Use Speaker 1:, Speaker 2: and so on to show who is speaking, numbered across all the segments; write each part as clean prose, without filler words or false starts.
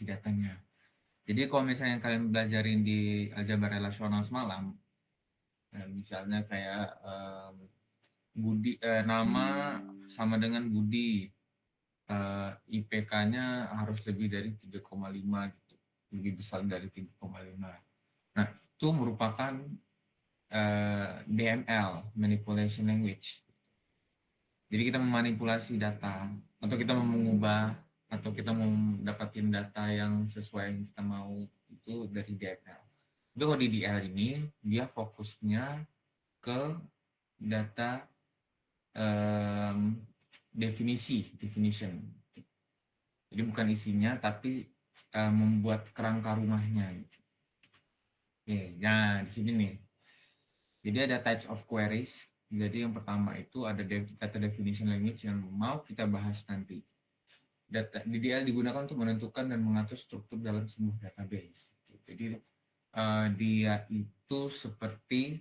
Speaker 1: definisi datanya. Jadi kalau misalnya kalian belajarin di aljabar relasional semalam, misalnya kayak nama sama dengan Budi, IPK-nya harus lebih dari 3,5 gitu, lebih besar dari 3,5. Nah, itu merupakan DML, manipulation language. Jadi kita memanipulasi data, atau kita mau mengubah, atau kita mau mendapatkan data yang sesuai yang kita mau itu dari DML. Tapi kalau di DL ini, dia fokusnya ke data definition. Jadi bukan isinya, tapi membuat kerangka rumahnya. Gitu. Oke, nah di sini nih. Jadi ada types of queries. Jadi yang pertama itu ada data definition language yang mau kita bahas nanti. Data DDL digunakan untuk menentukan dan mengatur struktur dalam sebuah database. Jadi dia itu seperti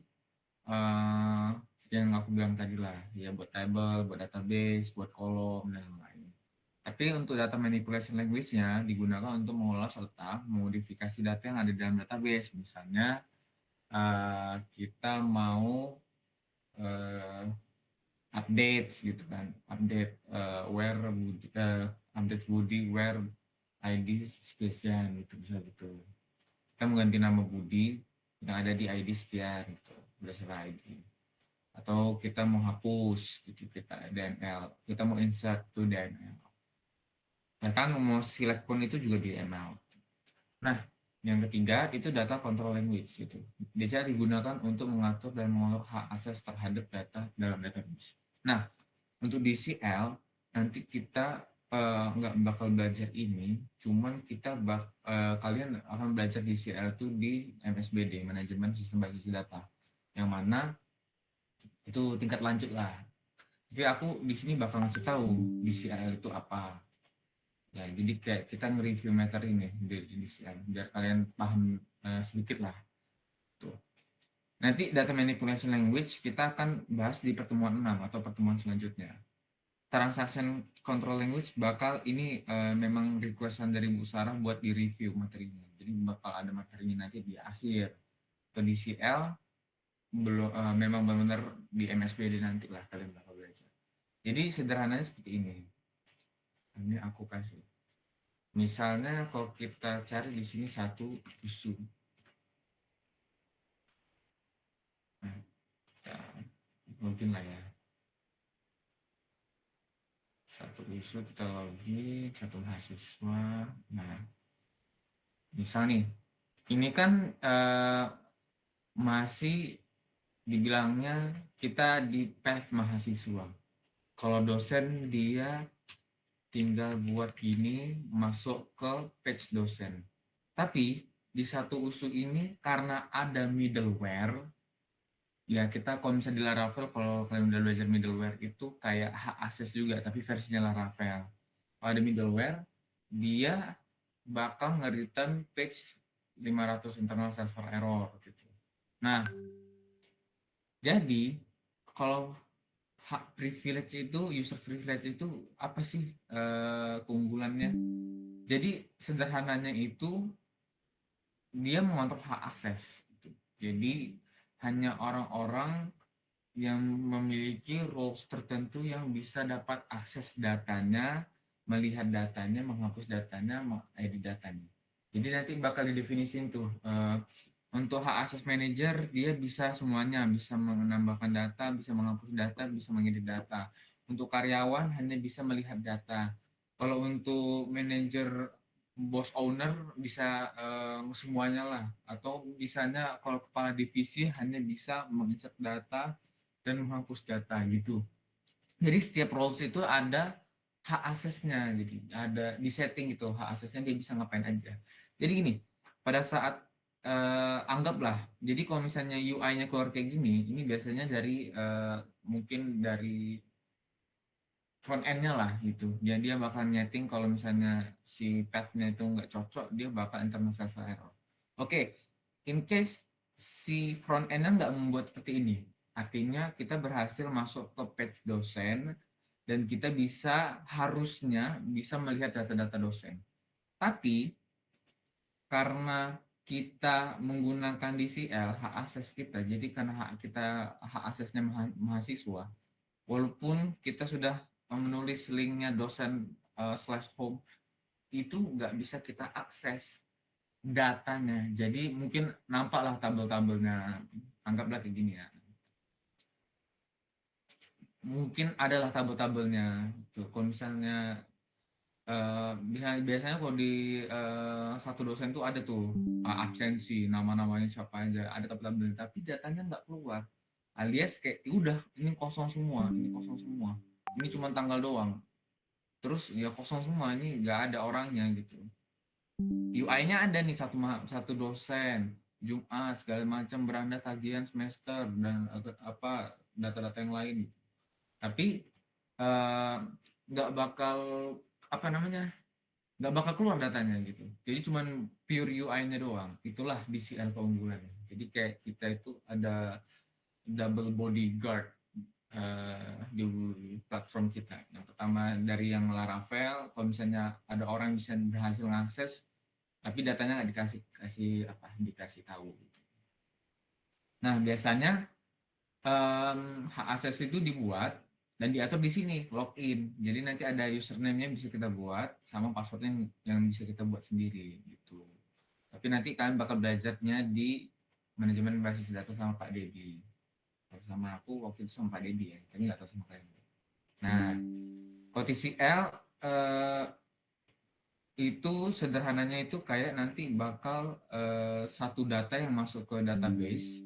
Speaker 1: yang aku bilang tadi lah, ya buat table, buat database, buat kolom dan lain-lain. Tapi untuk data manipulation language-nya digunakan untuk mengolah serta memodifikasi data yang ada di dalam database. Misalnya kita mau update gitu kan, update update Budi where ID sekian gitu, bisa gitu. Kita mengganti nama Budi yang ada di ID sekian gitu berdasarkan ID. Atau kita mau hapus gitu, kita DML, kita mau insert to DML. Nah kan mau select pun itu juga di DML. Nah, yang ketiga itu data control language gitu. Biasanya digunakan untuk mengatur dan mengolah hak akses terhadap data dalam database. Nah, untuk DCL nanti kita nggak bakal belajar ini, cuman kalian akan belajar DCL itu di MSBD, manajemen sistem basis data, yang mana itu tingkat lanjut lah. Tapi aku di sini bakal ngasih tahu DCL itu apa. Ya, jadi kayak kita nge-review materi nih di DCL biar kalian paham sedikit lah. Tuh. Nanti data manipulation language kita akan bahas di pertemuan 6 atau pertemuan selanjutnya. Transaction control language bakal ini memang requestan dari Bu Sarah buat di review materinya. Jadi bakal ada materinya nanti di akhir. Ke DCL belum memang benar-benar di MSBD nanti lah kalian bakal belajar. Jadi sederhananya seperti ini. Ini aku kasih. Misalnya kalau kita cari di sini satu isu. Nah, kita login lah ya. Satu isu kita login, satu mahasiswa. Nah, misal nih, ini kan masih dibilangnya kita di path mahasiswa. Kalau dosen dia tinggal buat gini masuk ke page dosen. Tapi di satu usul ini karena ada middleware, ya kita kalau misalnya di Laravel, kalau kalian udah belajar middleware itu kayak hak akses juga, tapi versinya Laravel. Kalau ada middleware, dia bakal nge-return page 500 internal server error gitu. Nah, jadi kalau hak privilege itu, user privilege itu apa sih keunggulannya? Jadi sederhananya itu dia mengontrol hak akses. Gitu. Jadi hanya orang-orang yang memiliki roles tertentu yang bisa dapat akses datanya, melihat datanya, menghapus datanya, mengedit datanya. Jadi nanti bakal didefinisin tuh. Untuk hak akses manager dia bisa semuanya, bisa menambahkan data, bisa menghapus data, bisa mengedit data. Untuk karyawan hanya bisa melihat data. Kalau untuk manajer bos owner bisa semuanya lah, atau bisanya kalau kepala divisi hanya bisa menginsert data dan menghapus data gitu. Jadi setiap roles itu ada hak aksesnya, jadi ada di setting gitu hak aksesnya dia bisa ngapain aja. Jadi gini, pada saat anggaplah, jadi kalau misalnya UI-nya keluar kayak gini, ini biasanya dari mungkin dari front end-nya lah gitu. Jadi dia bakal nyeting kalau misalnya si path-nya itu nggak cocok, dia bakal internal server error. Oke, in case si front end-nya nggak membuat seperti ini, artinya kita berhasil masuk ke page dosen dan kita harusnya bisa melihat data-data dosen. Tapi karena kita menggunakan DCL hak akses kita, jadi karena hak aksesnya mahasiswa, walaupun kita sudah menulis linknya dosen slash home, itu nggak bisa kita akses datanya. Jadi mungkin nampaklah tabel-tabelnya, anggaplah kayak gini ya. Mungkin adalah tabel-tabelnya. Tuh, kalau misalnya biasanya kalau di satu dosen tuh ada tuh absensi, nama-namanya siapa aja, ada tabel-tabelnya, tapi datanya nggak keluar. Alias kayak "Ya udah ini kosong semua, ini kosong semua. Ini cuma tanggal doang. Terus ya kosong semua, ini nggak ada orangnya gitu. UI-nya ada nih satu dosen, Jumat segala macam beranda tagihan semester dan apa data-data yang lain. Tapi eh, nggak bakal apa namanya nggak bakal keluar datanya gitu. Jadi cuman pure UI-nya doang. Itulah DCL keunggulan. Jadi kayak kita itu ada double bodyguard di platform kita. Yang pertama dari yang Laravel, kalau misalnya ada orang bisa berhasil mengakses, tapi datanya nggak dikasih tahu. Gitu. Nah biasanya hak akses itu dibuat dan diatur di sini login. Jadi nanti ada username-nya bisa kita buat sama passwordnya yang bisa kita buat sendiri gitu. Tapi nanti kalian bakal belajarnya di manajemen basis data sama Pak Dedi. Kalau sama aku waktu itu sama Pak Dedi ya, tapi nggak tahu sama kalian. Nah, OTCL itu sederhananya itu kayak nanti bakal satu data yang masuk ke database,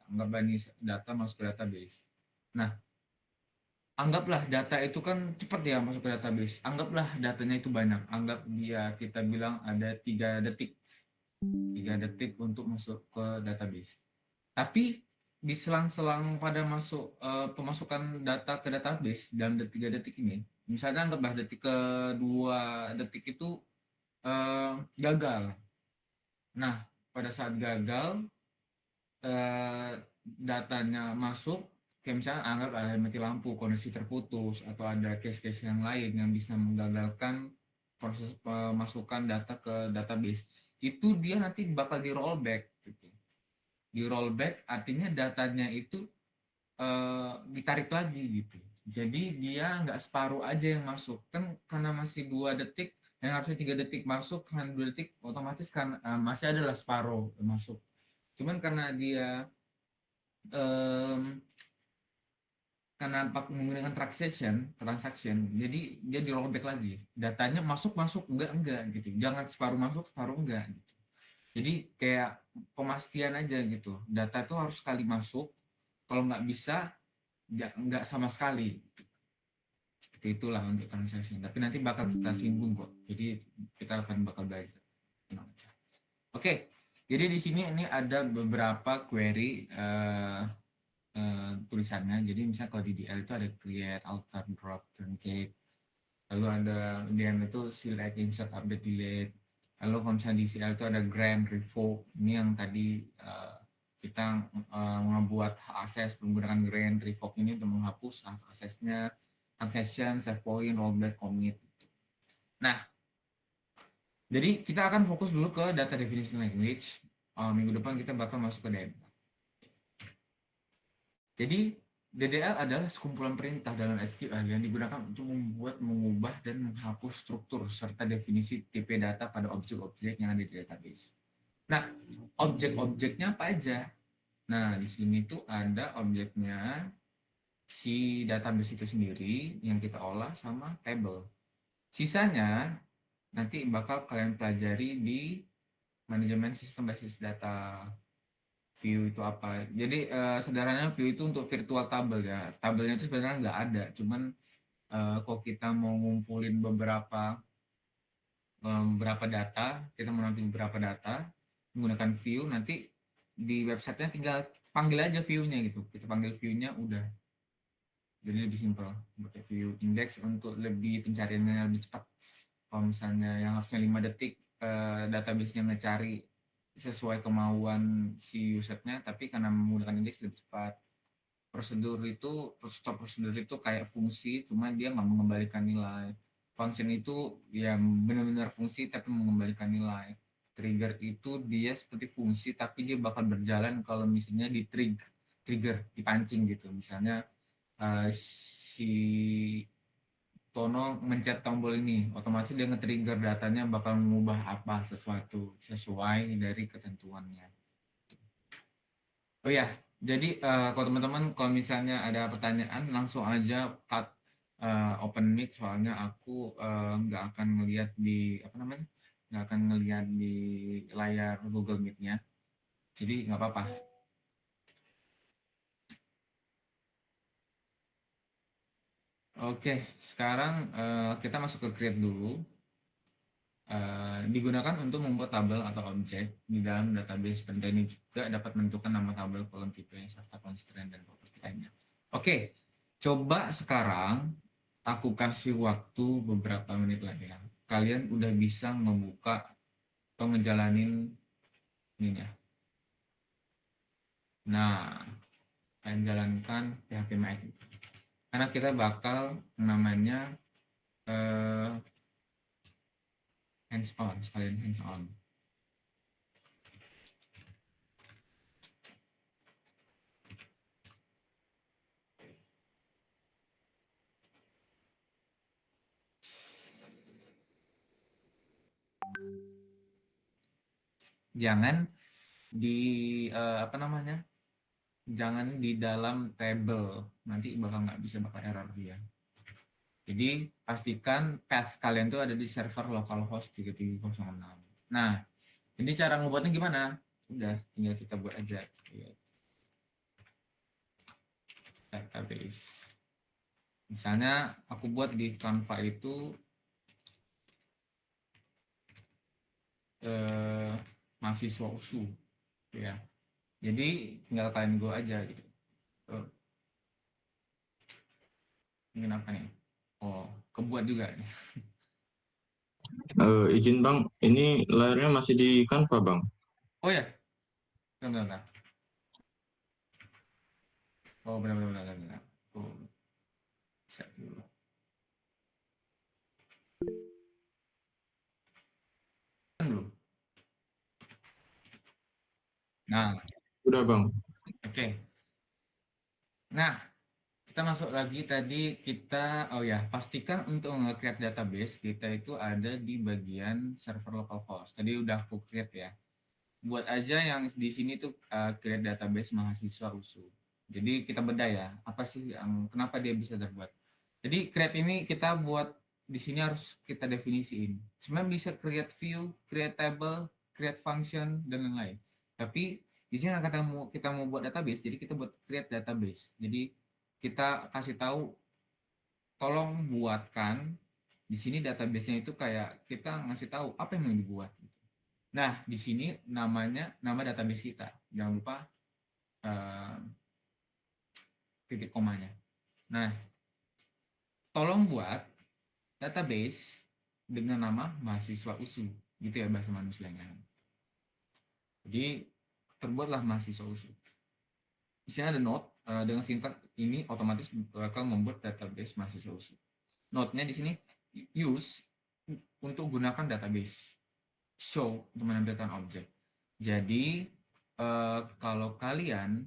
Speaker 1: anggaplah ini data masuk ke database. Nah, anggaplah data itu kan cepat ya masuk ke database. Anggaplah datanya itu banyak. Anggap dia kita bilang ada 3 detik. 3 detik untuk masuk ke database. Tapi di selang-selang pada masuk pemasukan data ke database dalam 3 detik ini, misalnya anggaplah detik kedua detik itu gagal. Nah, pada saat gagal eh, datanya masuk, kayak misalnya anggap ada mati lampu, koneksi terputus, atau ada case-case yang lain yang bisa menggagalkan proses pemasukan data ke database, itu dia nanti bakal di rollback gitu. Di rollback artinya datanya itu ditarik lagi gitu. Jadi dia nggak separuh aja yang masuk, kan karena masih 2 detik, yang harusnya 3 detik masuk kan 2 detik, otomatis kan masih adalah separuh masuk. Cuman um, karena menggunakan transaction, jadi dia di rollback lagi. Datanya masuk enggak gitu. Jangan separuh masuk, separuh enggak gitu. Jadi kayak pemastian aja gitu. Data itu harus sekali masuk, kalau nggak bisa nggak sama sekali. Seperti itulah untuk transaction. Tapi nanti bakal kita singgung kok. Jadi kita akan bakal belajar. Oke, jadi di sini ini ada beberapa query tulisannya. Jadi misalnya kalau di DL itu ada create, alter, drop, truncate. Lalu ada DM itu select, insert, update, delete. Lalu kalau misalnya di CL itu ada grant, revoke. Ini yang tadi kita membuat hak akses menggunakan grant, revoke ini untuk menghapus hak aksesnya, transaction, save point, rollback, commit. Nah, jadi kita akan fokus dulu ke data definition language. Minggu depan kita bakal masuk ke DM. Jadi DDL adalah sekumpulan perintah dalam SQL yang digunakan untuk membuat, mengubah, dan menghapus struktur serta definisi tipe data pada objek-objek yang ada di database. Nah, objek-objeknya apa aja? Nah, di sini tuh ada objeknya si database itu sendiri yang kita olah sama table. Sisanya nanti bakal kalian pelajari di manajemen sistem basis data. View itu apa? Jadi sederhananya view itu untuk virtual tabel ya. Tabelnya itu sebenarnya nggak ada, cuman kalau kita mau ngumpulin beberapa data, kita mau nampilin beberapa data menggunakan view, nanti di websitenya tinggal panggil aja view-nya gitu. Kita panggil view-nya udah. Jadi lebih simpel pakai view index untuk lebih pencariannya lebih cepat. Kalau misalnya yang harusnya 5 detik database-nya ngecari sesuai kemauan si usernya, tapi karena menggunakan index lebih cepat. Prosedur itu kayak fungsi, cuma dia nggak mengembalikan nilai. Function itu ya benar-benar fungsi tapi mengembalikan nilai. Trigger itu dia seperti fungsi tapi dia bakal berjalan kalau misalnya di trigger, dipancing gitu. Misalnya si Tono mencet tombol ini, otomatis dia nge-trigger datanya bakal mengubah apa sesuatu sesuai dari ketentuannya. Oh ya, jadi kalau teman-teman kalau misalnya ada pertanyaan langsung aja cut open mic soalnya aku nggak akan ngelihat di apa namanya nggak akan ngelihat di layar Google Meet-nya, jadi nggak apa-apa. Oke, sekarang kita masuk ke create dulu. Digunakan untuk membuat tabel atau objek di dalam database. Perintah ini juga dapat menentukan nama tabel, kolom tipe, serta constraint dan properti lainnya. Oke, coba sekarang aku kasih waktu beberapa menit lagi ya. Kalian udah bisa ngebuka atau ngejalanin ini ya. Nah, kalian jalankan PHP Mac. Karena kita bakal namanya eh, hands on, sekalian hands on. Jangan di apa namanya? Jangan di dalam table, nanti bakal error dia. Jadi pastikan path kalian tuh ada di server localhost 3306. Nah, ini cara ngebuatnya gimana? Udah, tinggal kita buat aja. Database. Misalnya aku buat di Canva itu eh, mahasiswa USU, ya. Jadi tinggal kalian go aja gitu. Oh, ingin apa nih? Oh, kebuat juga nih.
Speaker 2: Izin Bang, ini layarnya masih di Canva Bang.
Speaker 1: Oh ya, bentar, bentar. Oh, benar, benar, benar, benar. Oh, set dulu. Belum. Nah,
Speaker 2: Udah Bang.
Speaker 1: oke. Nah, kita masuk lagi tadi kita oh ya, pastikan untuk nge-create database kita itu ada di bagian server localhost. Tadi udah aku create ya. Buat aja yang di sini tuh create database mahasiswa USU. Jadi kita bedah ya, apa sih yang kenapa dia bisa terbuat. Jadi create ini kita buat di sini harus kita definisiin. Sebenarnya bisa create view, create table, create function dan lain-lain. Tapi di sini kita mau buat database, jadi kita buat create database. Jadi kita kasih tahu tolong buatkan di sini database-nya itu kayak kita ngasih tahu apa yang mau dibuat. Nah, di sini nama database kita. Jangan lupa eh, titik komanya. Nah, tolong buat database dengan nama mahasiswa USU. Gitu ya bahasa manusianya. Jadi, terbuatlah mahasiswa USU. Di sini ada node dengan sintaks ini otomatis bakal membuat database mahasiswa USU. Node-nya di sini use untuk gunakan database. Show untuk menampilkan objek. Jadi, kalau kalian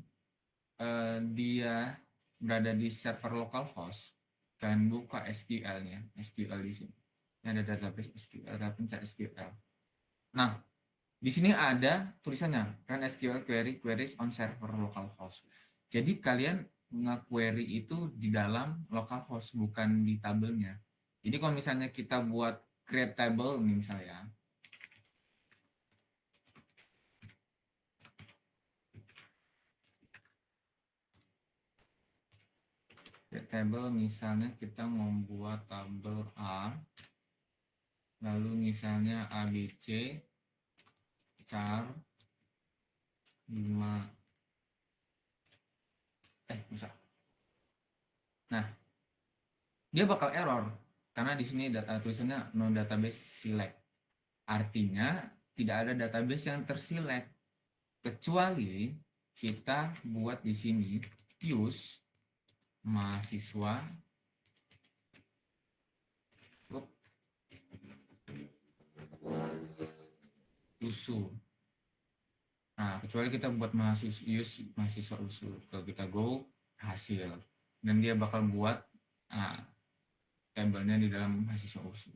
Speaker 1: dia berada di server localhost, kalian buka SQL-nya, SQL di sini. Ini ada database SQL, kalian pencet SQL. Nah, di sini ada tulisannya, kan SQL queries on server localhost. Jadi kalian nge-query itu di dalam localhost, bukan di tabelnya. Jadi kalau misalnya kita buat create table nih misalnya, create table misalnya kita membuat tabel A, lalu misalnya ABC char 5 misal. Nah, dia bakal error karena di sini tulisannya no database select. Artinya tidak ada database yang terselect kecuali kita buat di sini use mahasiswa USU. Nah, kecuali kita buat mahasiswa USU, kalau kita go hasil, dan dia bakal buat nah, tabelnya di dalam mahasiswa USU.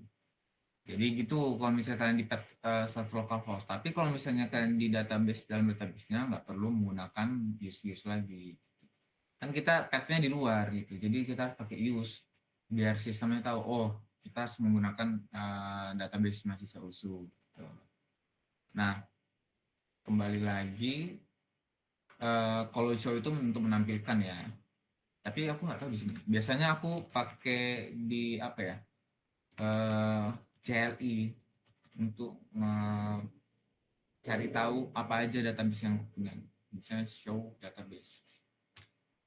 Speaker 1: Jadi gitu kalau misalnya kalian di server localhost. Tapi kalau misalnya kalian di database, dalam database-nya nggak perlu menggunakan use lagi. Kan kita path-nya di luar gitu. Jadi kita harus pakai use biar sistemnya tahu, oh kita harus menggunakan database mahasiswa USU. Gitu. Nah, kembali lagi kalau show itu untuk menampilkan ya. Tapi aku nggak tahu di sini. Biasanya aku pakai di apa ya? CLI untuk cari tahu apa aja database yang aku punya. Misalnya show database.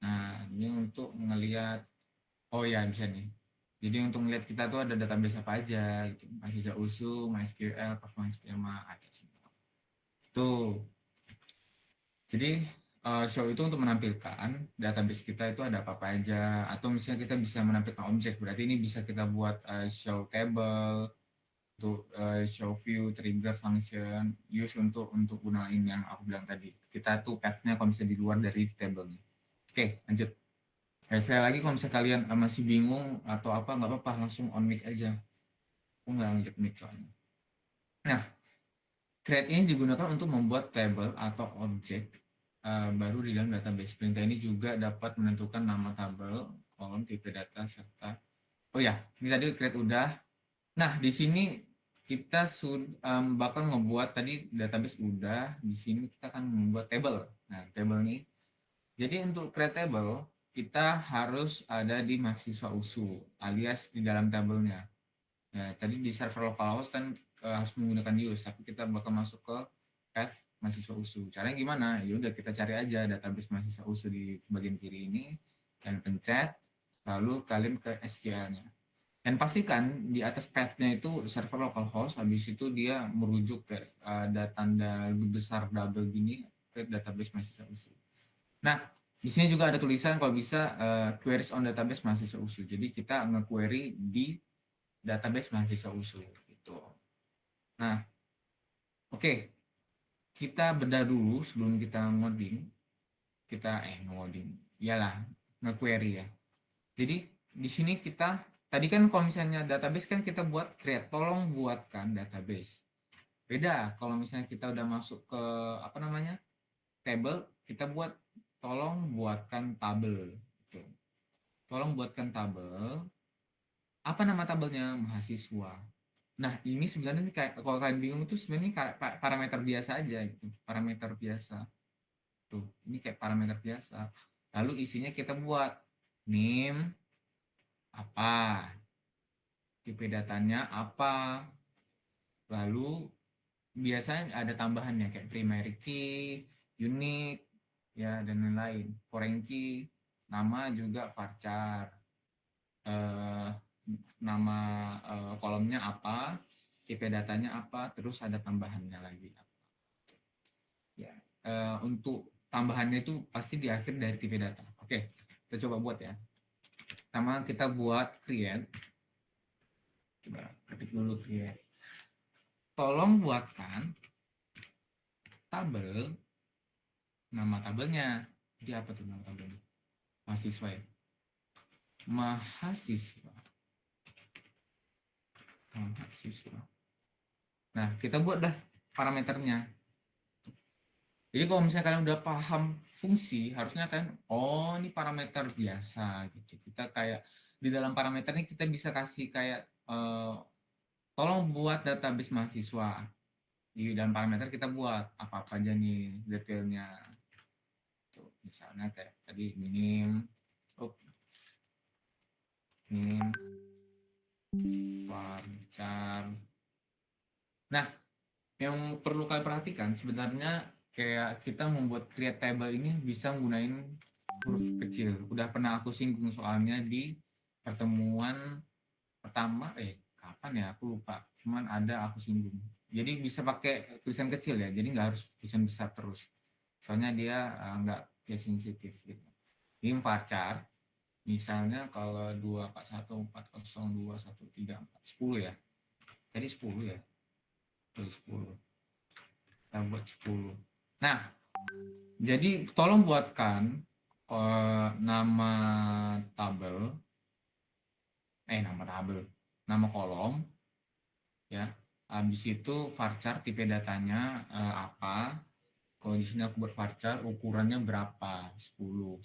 Speaker 1: Nah, ini untuk ngelihat, oh ya bisa nih. Jadi untuk ngelihat kita tuh ada database apa aja gitu. Mahasiswa USU, MySQL, Performance Schema, ada semua. Itu. Jadi show itu untuk menampilkan database kita itu ada apa-apa aja, atau misalnya kita bisa menampilkan objek, berarti ini bisa kita buat show table, untuk show view, trigger function, use untuk gunain yang aku bilang tadi. Kita tuh path-nya kalau misalnya di luar dari table-nya. Oke, lanjut. Saya lagi kalau misalnya kalian masih bingung atau apa, nggak apa-apa, langsung on mic aja. Aku nggak ngeliat mic soalnya. Nah, create ini digunakan untuk membuat table atau objek baru di dalam database. Perintah ini juga dapat menentukan nama tabel, kolom, tipe data, serta oh ya, ini tadi create udah. Nah, di sini kita bakal ngebuat tadi database udah, di sini kita akan membuat table. Nah, table nih. Jadi untuk create table, kita harus ada di mahasiswa USU, alias di dalam tabelnya. Ya, tadi di server localhost kan harus menggunakan use, tapi kita bakal masuk ke path mahasiswa USU. Caranya gimana? Ya udah kita cari aja database mahasiswa USU di bagian kiri ini, kalian pencet, lalu kalian ke SQL-nya. Dan pastikan di atas path-nya itu server localhost, habis itu dia merujuk ke ada tanda besar double gini ke database mahasiswa USU. Nah, di sini juga ada tulisan kalau bisa queries on database mahasiswa USU. Jadi kita nge-query di database mahasiswa USU gitu. Nah, oke, kita bedah dulu sebelum kita ngoding. Ngoding, iyalah nge-query ya. Jadi di sini kita tadi kan kalau misalnya database kan kita buat create, tolong buatkan database. Beda kalau misalnya kita udah masuk ke apa namanya table, kita buat tolong buatkan tabel. Gitu. Tolong buatkan tabel. Apa nama tabelnya? Mahasiswa. Nah, ini sebenarnya ini kayak kalau kalian bingung itu sebenarnya kayak parameter biasa aja gitu. Parameter biasa. Tuh, ini kayak parameter biasa. Lalu isinya kita buat name apa, tipe datanya apa, lalu biasanya ada tambahannya kayak primary key, unique, ya dan lain-lain. Foreign key, nama juga varchar, eh, nama kolomnya apa, tipe datanya apa, terus ada tambahannya lagi. Ya, untuk tambahannya itu pasti di akhir dari tipe data. Oke, kita coba buat ya. Pertama kita buat create. Coba ketik dulu create. Tolong buatkan tabel, nama tabelnya. Jadi apa tuh nama tabelnya? Mahasiswa ya. Mahasiswa. Mahasiswa. Nah, kita buat dah parameternya. Jadi kalau misalnya kalian udah paham fungsi, harusnya kan, oh ini parameter biasa gitu. Kita kayak di dalam parameter ini kita bisa kasih kayak tolong buat database mahasiswa. Di dalam parameter kita buat apa-apa aja nih detailnya. Tuh, misalnya kayak tadi name, name, varchar. Nah, yang perlu kalian perhatikan sebenarnya kayak kita membuat create table ini bisa menggunakan huruf kecil. Udah pernah aku singgung soalnya di pertemuan pertama, kapan ya aku lupa. Cuman ada aku singgung. Jadi bisa pakai tulisan kecil ya, jadi nggak harus tulisan besar terus. Soalnya dia nggak case sensitif gitu. Ini varchar, misalnya kalau 241402134 10 ya. Tadi 10 ya. Tulis 10. Kita buat 10. Nah, jadi tolong buatkan nama tabel, nama kolom, ya. Habis itu varchar tipe datanya apa. Kalau di sini aku buat varchar ukurannya berapa, 10.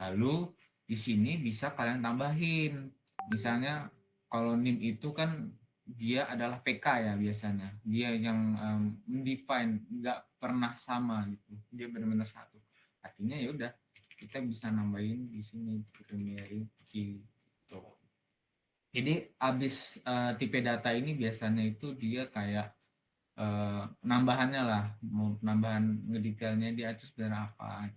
Speaker 1: Lalu di sini bisa kalian tambahin. Misalnya kalau NIM itu kan dia adalah PK ya biasanya. Dia yang define, nggak pernah sama gitu. Dia benar-benar satu. Artinya ya udah kita bisa nambahin di sini primary key gitu. Jadi habis tipe data ini biasanya itu dia kayak nambahannya lah, mau nambahan ngedetailnya dia itu sebenarnya apa.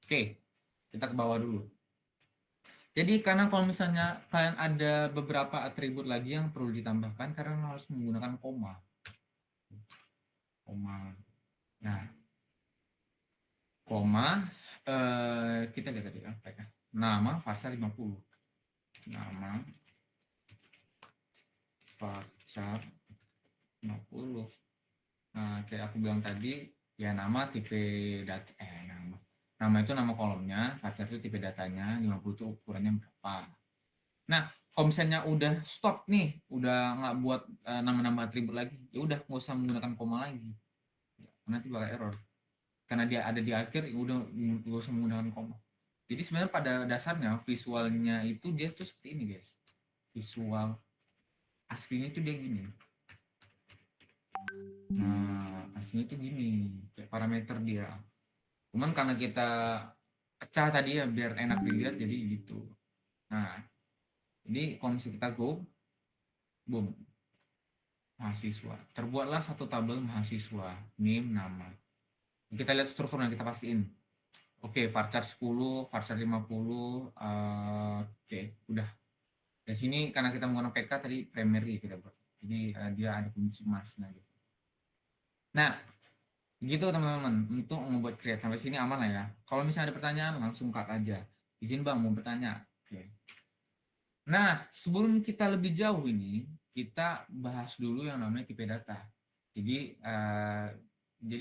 Speaker 1: Oke, kita ke bawah dulu. Jadi karena kalau misalnya kalian ada beberapa atribut lagi yang perlu ditambahkan, karena harus menggunakan koma. Nah, koma kita lihat tadi apa ya? Nama varchar 50. Nama varchar 50. Nah, kayak aku bilang tadi, ya nama tipe data nama itu nama kolomnya, varchar itu tipe datanya, 50 itu ukurannya berapa. Nah, kalau misalnya udah stop nih, udah nggak buat nama-nama atribut lagi, ya udah nggak usah menggunakan koma lagi. Ya, nanti bakal error. Karena dia ada di akhir, ya udah nggak usah menggunakan koma. Jadi sebenarnya pada dasarnya visualnya itu dia tuh seperti ini guys. Visual aslinya itu dia gini. Nah, aslinya itu gini, kayak parameter dia. Cuman karena kita pecah tadi ya biar enak dilihat jadi gitu. Nah, jadi kalau misalnya kita go, boom, mahasiswa. Terbuatlah satu tabel mahasiswa, NIM, nama. Kita lihat strukturnya, kita pastiin. Oke, varchar 10, varchar 50, oke, udah. Di sini karena kita menggunakan PK tadi primary kita buat. Jadi dia ada kunci emasnya gitu. Nah, gitu teman-teman, untuk membuat create sampai sini aman lah ya. Kalau misalnya ada pertanyaan langsung cut aja. Izin Bang mau bertanya. Oke. Nah, sebelum kita lebih jauh ini, kita bahas dulu yang namanya tipe data. Jadi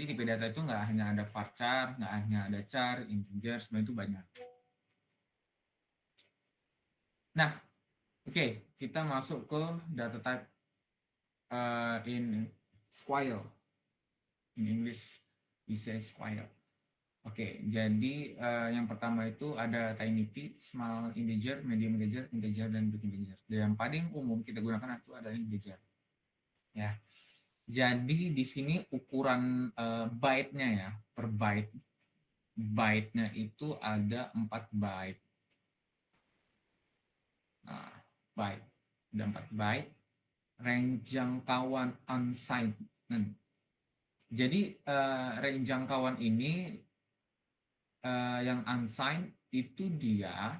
Speaker 1: tipe data itu nggak hanya ada varchar, nggak hanya ada char, integer, sebenarnya itu banyak. Nah, oke, kita masuk ke data type in square. In English, we say square. Oke, jadi yang pertama itu ada tiny t, small integer, medium integer, integer, dan big integer. Dan yang paling umum kita gunakan itu adalah integer. Ya, jadi di sini ukuran byte-nya ya, per byte. Byte-nya itu ada 4 byte. Nah, byte. Ada 4 byte. Range jangkauan unsigned. Jadi range jangkauan ini yang unsigned itu dia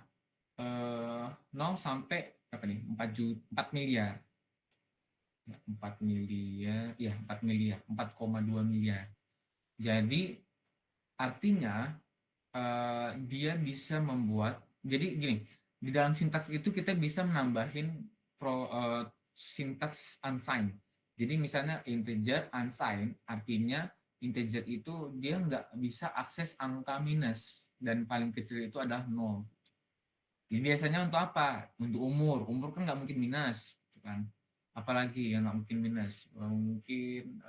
Speaker 1: 0 sampai berapa nih? 4 miliar. 4 miliar, ya 4 miliar, 4,2 miliar. Jadi artinya dia bisa membuat, jadi gini, di dalam sintaks itu kita bisa menambahin sintaks unsigned. Jadi misalnya integer unsigned, artinya integer itu dia nggak bisa akses angka minus, dan paling kecil itu adalah 0. Jadi biasanya untuk apa? Untuk umur. Umur kan nggak mungkin minus, gitu kan? Apalagi yang nggak mungkin minus. Mungkin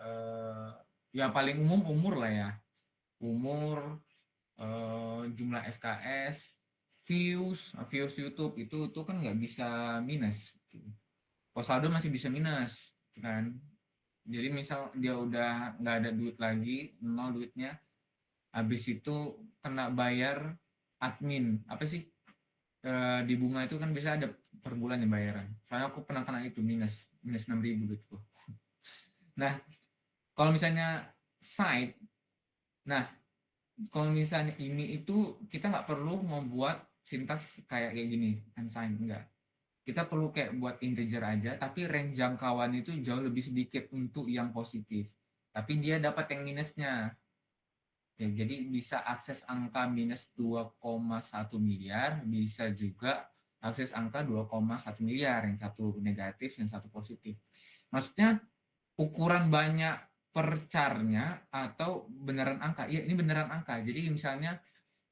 Speaker 1: ya paling umum umur lah ya. Umur, jumlah SKS, views YouTube itu kan nggak bisa minus. Kalau saldo masih bisa minus, gitu kan? Jadi misal dia udah nggak ada duit lagi, nol duitnya, habis itu kena bayar admin. Apa sih? Di bunga itu kan bisa ada per bulan yang bayaran. Soalnya aku pernah kena itu minus 6.000 duitku. Nah, kalau misalnya side, nah kalau misalnya ini itu kita nggak perlu membuat sintaks kayak gini, unsigned, enggak. Kita perlu kayak buat integer aja, tapi range jangkauan itu jauh lebih sedikit untuk yang positif. Tapi dia dapat yang minusnya. Ya, jadi bisa akses angka minus 2,1 miliar, bisa juga akses angka 2,1 miliar, yang satu negatif, yang satu positif. Maksudnya ukuran banyak per charnya atau beneran angka. Iya, ini beneran angka. Jadi misalnya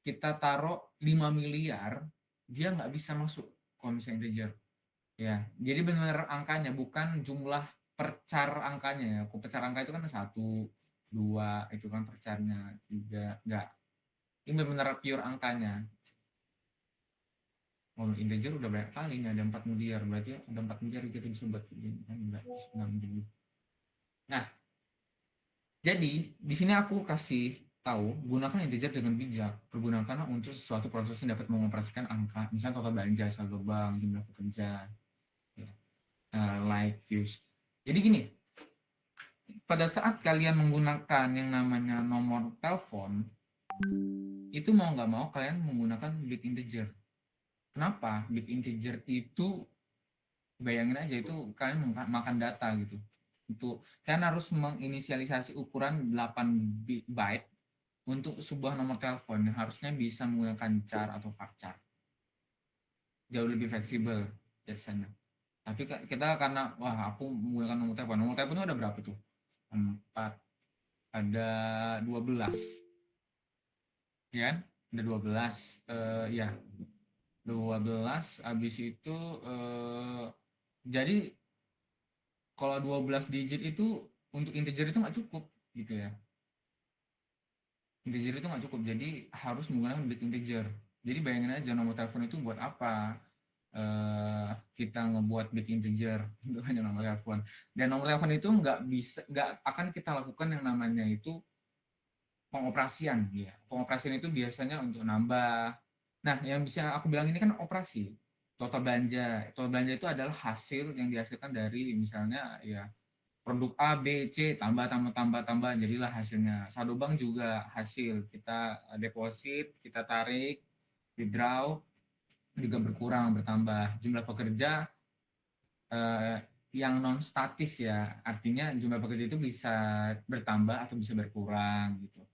Speaker 1: kita taruh 5 miliar, dia nggak bisa masuk kalau misalnya integer. Ya, jadi benar angkanya, bukan jumlah per char angkanya ya. Kalau per char angka itu kan satu, dua, itu kan per charnya, tiga, enggak. Ini benar-benar pure angkanya. Oh, integer udah banyak kali nih, ada 4 miliar. Berarti ada 4 miliar kita bisa buat ini kan enggak, enggak. Nah, jadi di sini aku kasih tahu, gunakan integer dengan bijak. Pergunakanlah untuk sesuatu proses yang dapat mengoperasikan angka, misalnya total belanja, saldo bank, jumlah pekerja, ya, like, views. Jadi gini, pada saat kalian menggunakan yang namanya nomor telepon, itu mau nggak mau kalian menggunakan big integer. Kenapa? Big integer itu, bayangin aja itu kalian makan data gitu. Untuk kalian harus menginisialisasi ukuran 8 byte untuk sebuah nomor telepon yang harusnya bisa menggunakan char atau varchar. Jauh lebih fleksibel dari sana. Tapi kita karena, wah aku menggunakan nomor telepon. Nomor telepon itu ada berapa tuh? 4, ada 12. Ya kan? Ada 12. Ya, 12 habis itu jadi kalau 12 digit itu untuk integer itu nggak cukup gitu ya. Integer itu nggak cukup, jadi harus menggunakan big integer. Jadi bayangin aja nomor telepon itu buat apa kita ngebuat big integer untuk hanya nomor telepon. Dan nomor telepon itu nggak akan kita lakukan yang namanya itu pengoperasian ya. Pengoperasian itu biasanya untuk nambah. Nah, yang bisa aku bilang ini kan operasi. Total belanja. Total belanja itu adalah hasil yang dihasilkan dari misalnya ya produk A, B, C, tambah, tambah, tambah, tambah, jadilah hasilnya. Saldo bank juga hasil. Kita deposit, kita tarik, withdraw, juga berkurang, bertambah. Jumlah pekerja eh, yang non statis ya, artinya jumlah pekerja itu bisa bertambah atau bisa berkurang gitu.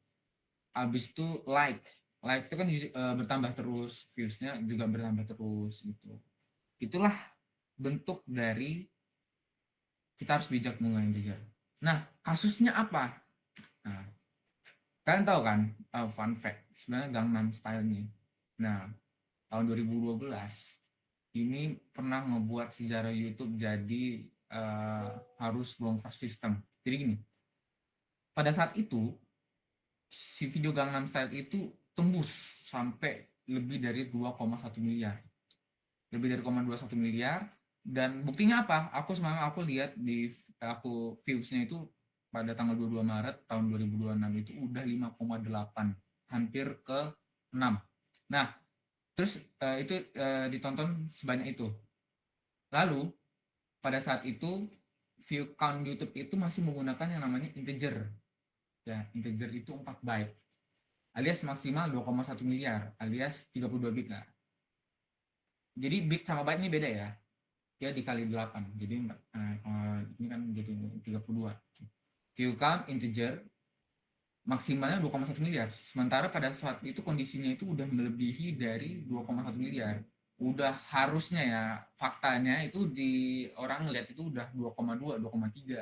Speaker 1: Habis itu like itu kan bertambah terus, viewsnya juga bertambah terus gitu. Itulah bentuk dari kita harus bijak menggunakan integer. Nah, kasusnya apa? Nah, kalian tahu kan, fun fact, sebenarnya Gangnam Style nih. Nah, tahun 2012 ini pernah ngebuat sejarah YouTube, jadi harus bongkar sistem. Jadi gini, pada saat itu si video Gangnam Style itu tembus sampai lebih dari 2,1 miliar. Lebih dari 2,1 miliar, dan buktinya apa? Semalam aku lihat di aku viewsnya itu pada tanggal 22 Maret tahun 2026 itu udah 5,8, hampir ke 6. Nah, terus itu ditonton sebanyak itu. Lalu pada saat itu view count YouTube itu masih menggunakan yang namanya integer. Ya, integer itu 4 byte alias maksimal 2,1 miliar alias 32 bit lah. Jadi bit sama byte ini beda ya. Dia dikali 8. Jadi ini kan jadi 32. View count integer maksimalnya 2,1 miliar. Sementara pada saat itu kondisinya itu udah melebihi dari 2,1 miliar. Udah harusnya ya, faktanya itu di orang ngeliat itu udah 2,2, 2,3.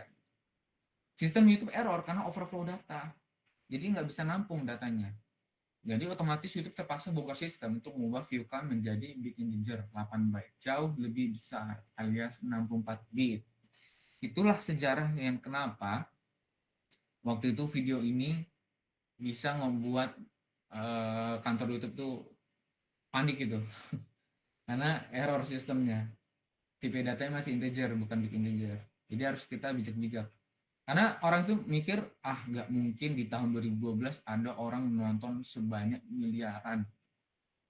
Speaker 1: Sistem YouTube error karena overflow data. Jadi nggak bisa nampung datanya. Jadi otomatis YouTube terpaksa bongkar sistem untuk mengubah view count menjadi bit integer 8 byte. Jauh lebih besar alias 64 bit. Itulah sejarah yang kenapa waktu itu video ini bisa membuat kantor YouTube tuh panik gitu. Karena error sistemnya. Tipe datanya masih integer, bukan bit integer. Jadi harus kita bijak-bijak. Karena orang tuh mikir, nggak mungkin di tahun 2012 ada orang menonton sebanyak miliaran.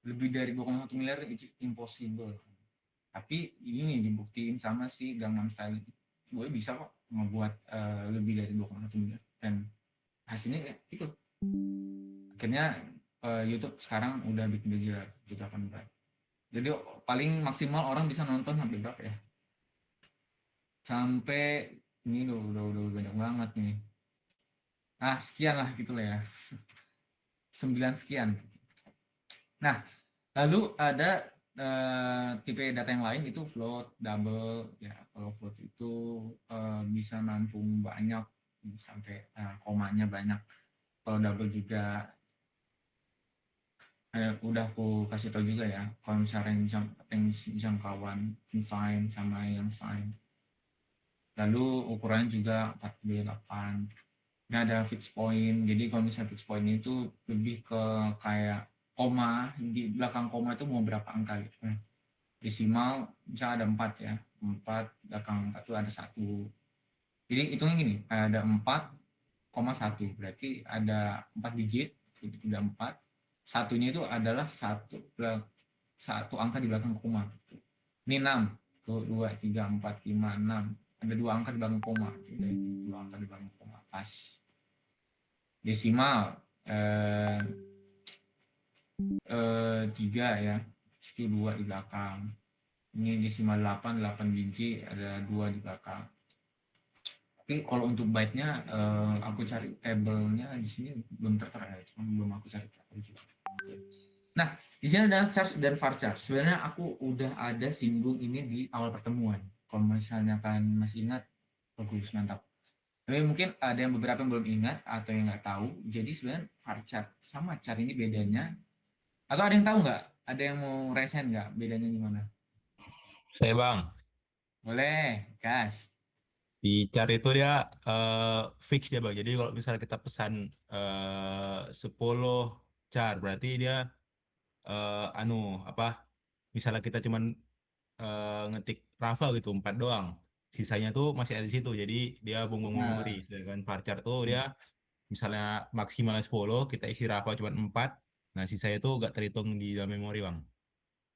Speaker 1: Lebih dari 2,1 miliar itu impossible. Tapi ini dibuktiin sama si Gangnam Style. Gue bisa kok ngebuat lebih dari 2,1 miliar. Dan hasilnya ya, itu. Akhirnya YouTube sekarang udah bikin dia jutaan berapa. Jadi paling maksimal orang bisa nonton sampai berapa ya? Sampai ini udah banyak banget nih. Sekian lah gitu lah ya. 9 sekian. Nah, lalu ada tipe data yang lain itu float, double ya. Kalau float itu bisa nampung banyak sampai komanya banyak. Kalau double juga udah aku kasih tau juga ya, kalau misalnya range jangkauan sign sama yang sign. Lalu ukurannya juga 4x8. Ini ada fixed point. Jadi kalau misalnya fixed point itu lebih ke kayak koma, di belakang koma itu mau berapa angka gitu. Nah, desimal misalnya ada 4 ya. 4 belakang 4 itu ada 1. Jadi hitungnya gini, ada 4,1 berarti ada 4 digit, 34. Satunya itu adalah satu angka di belakang koma. Ini 6. Tuh, 2, 3, 4, 5, 6. Ada dua angka di belakang koma. Dua angka di belakang koma. Pas. Desimal. 3 ya. Itu 2 di belakang. Ini desimal 8, 8 biji. Ada 2 di belakang. Tapi kalau untuk byte-nya, aku cari tabelnya di sini belum tertera ya. Cuma belum aku cari tabel juga. Nah, di sini ada char dan varchar. Sebenarnya aku udah ada singgung ini di awal pertemuan. Kalau misalnya kalian masih ingat, bagus, mantap. Tapi mungkin ada yang beberapa yang belum ingat atau yang nggak tahu. Jadi sebenarnya varchar sama char ini bedanya. Atau ada yang tahu nggak? Ada yang mau resen nggak? Bedanya gimana?
Speaker 3: Saya bang,
Speaker 1: Boleh, gas.
Speaker 3: si Char itu dia fix ya bang. Jadi kalau misalnya kita pesan 10 Char, berarti dia anu apa? Misalnya kita cuman ngetik Rafa gitu 4 doang, sisanya tuh masih ada di situ. Jadi dia bumbung memori.
Speaker 1: Nah,
Speaker 3: Sedangkan Varchar tuh dia misalnya maksimal 10, kita isi Rafa cuma 4. Nah sisanya tuh gak terhitung di dalam memori bang.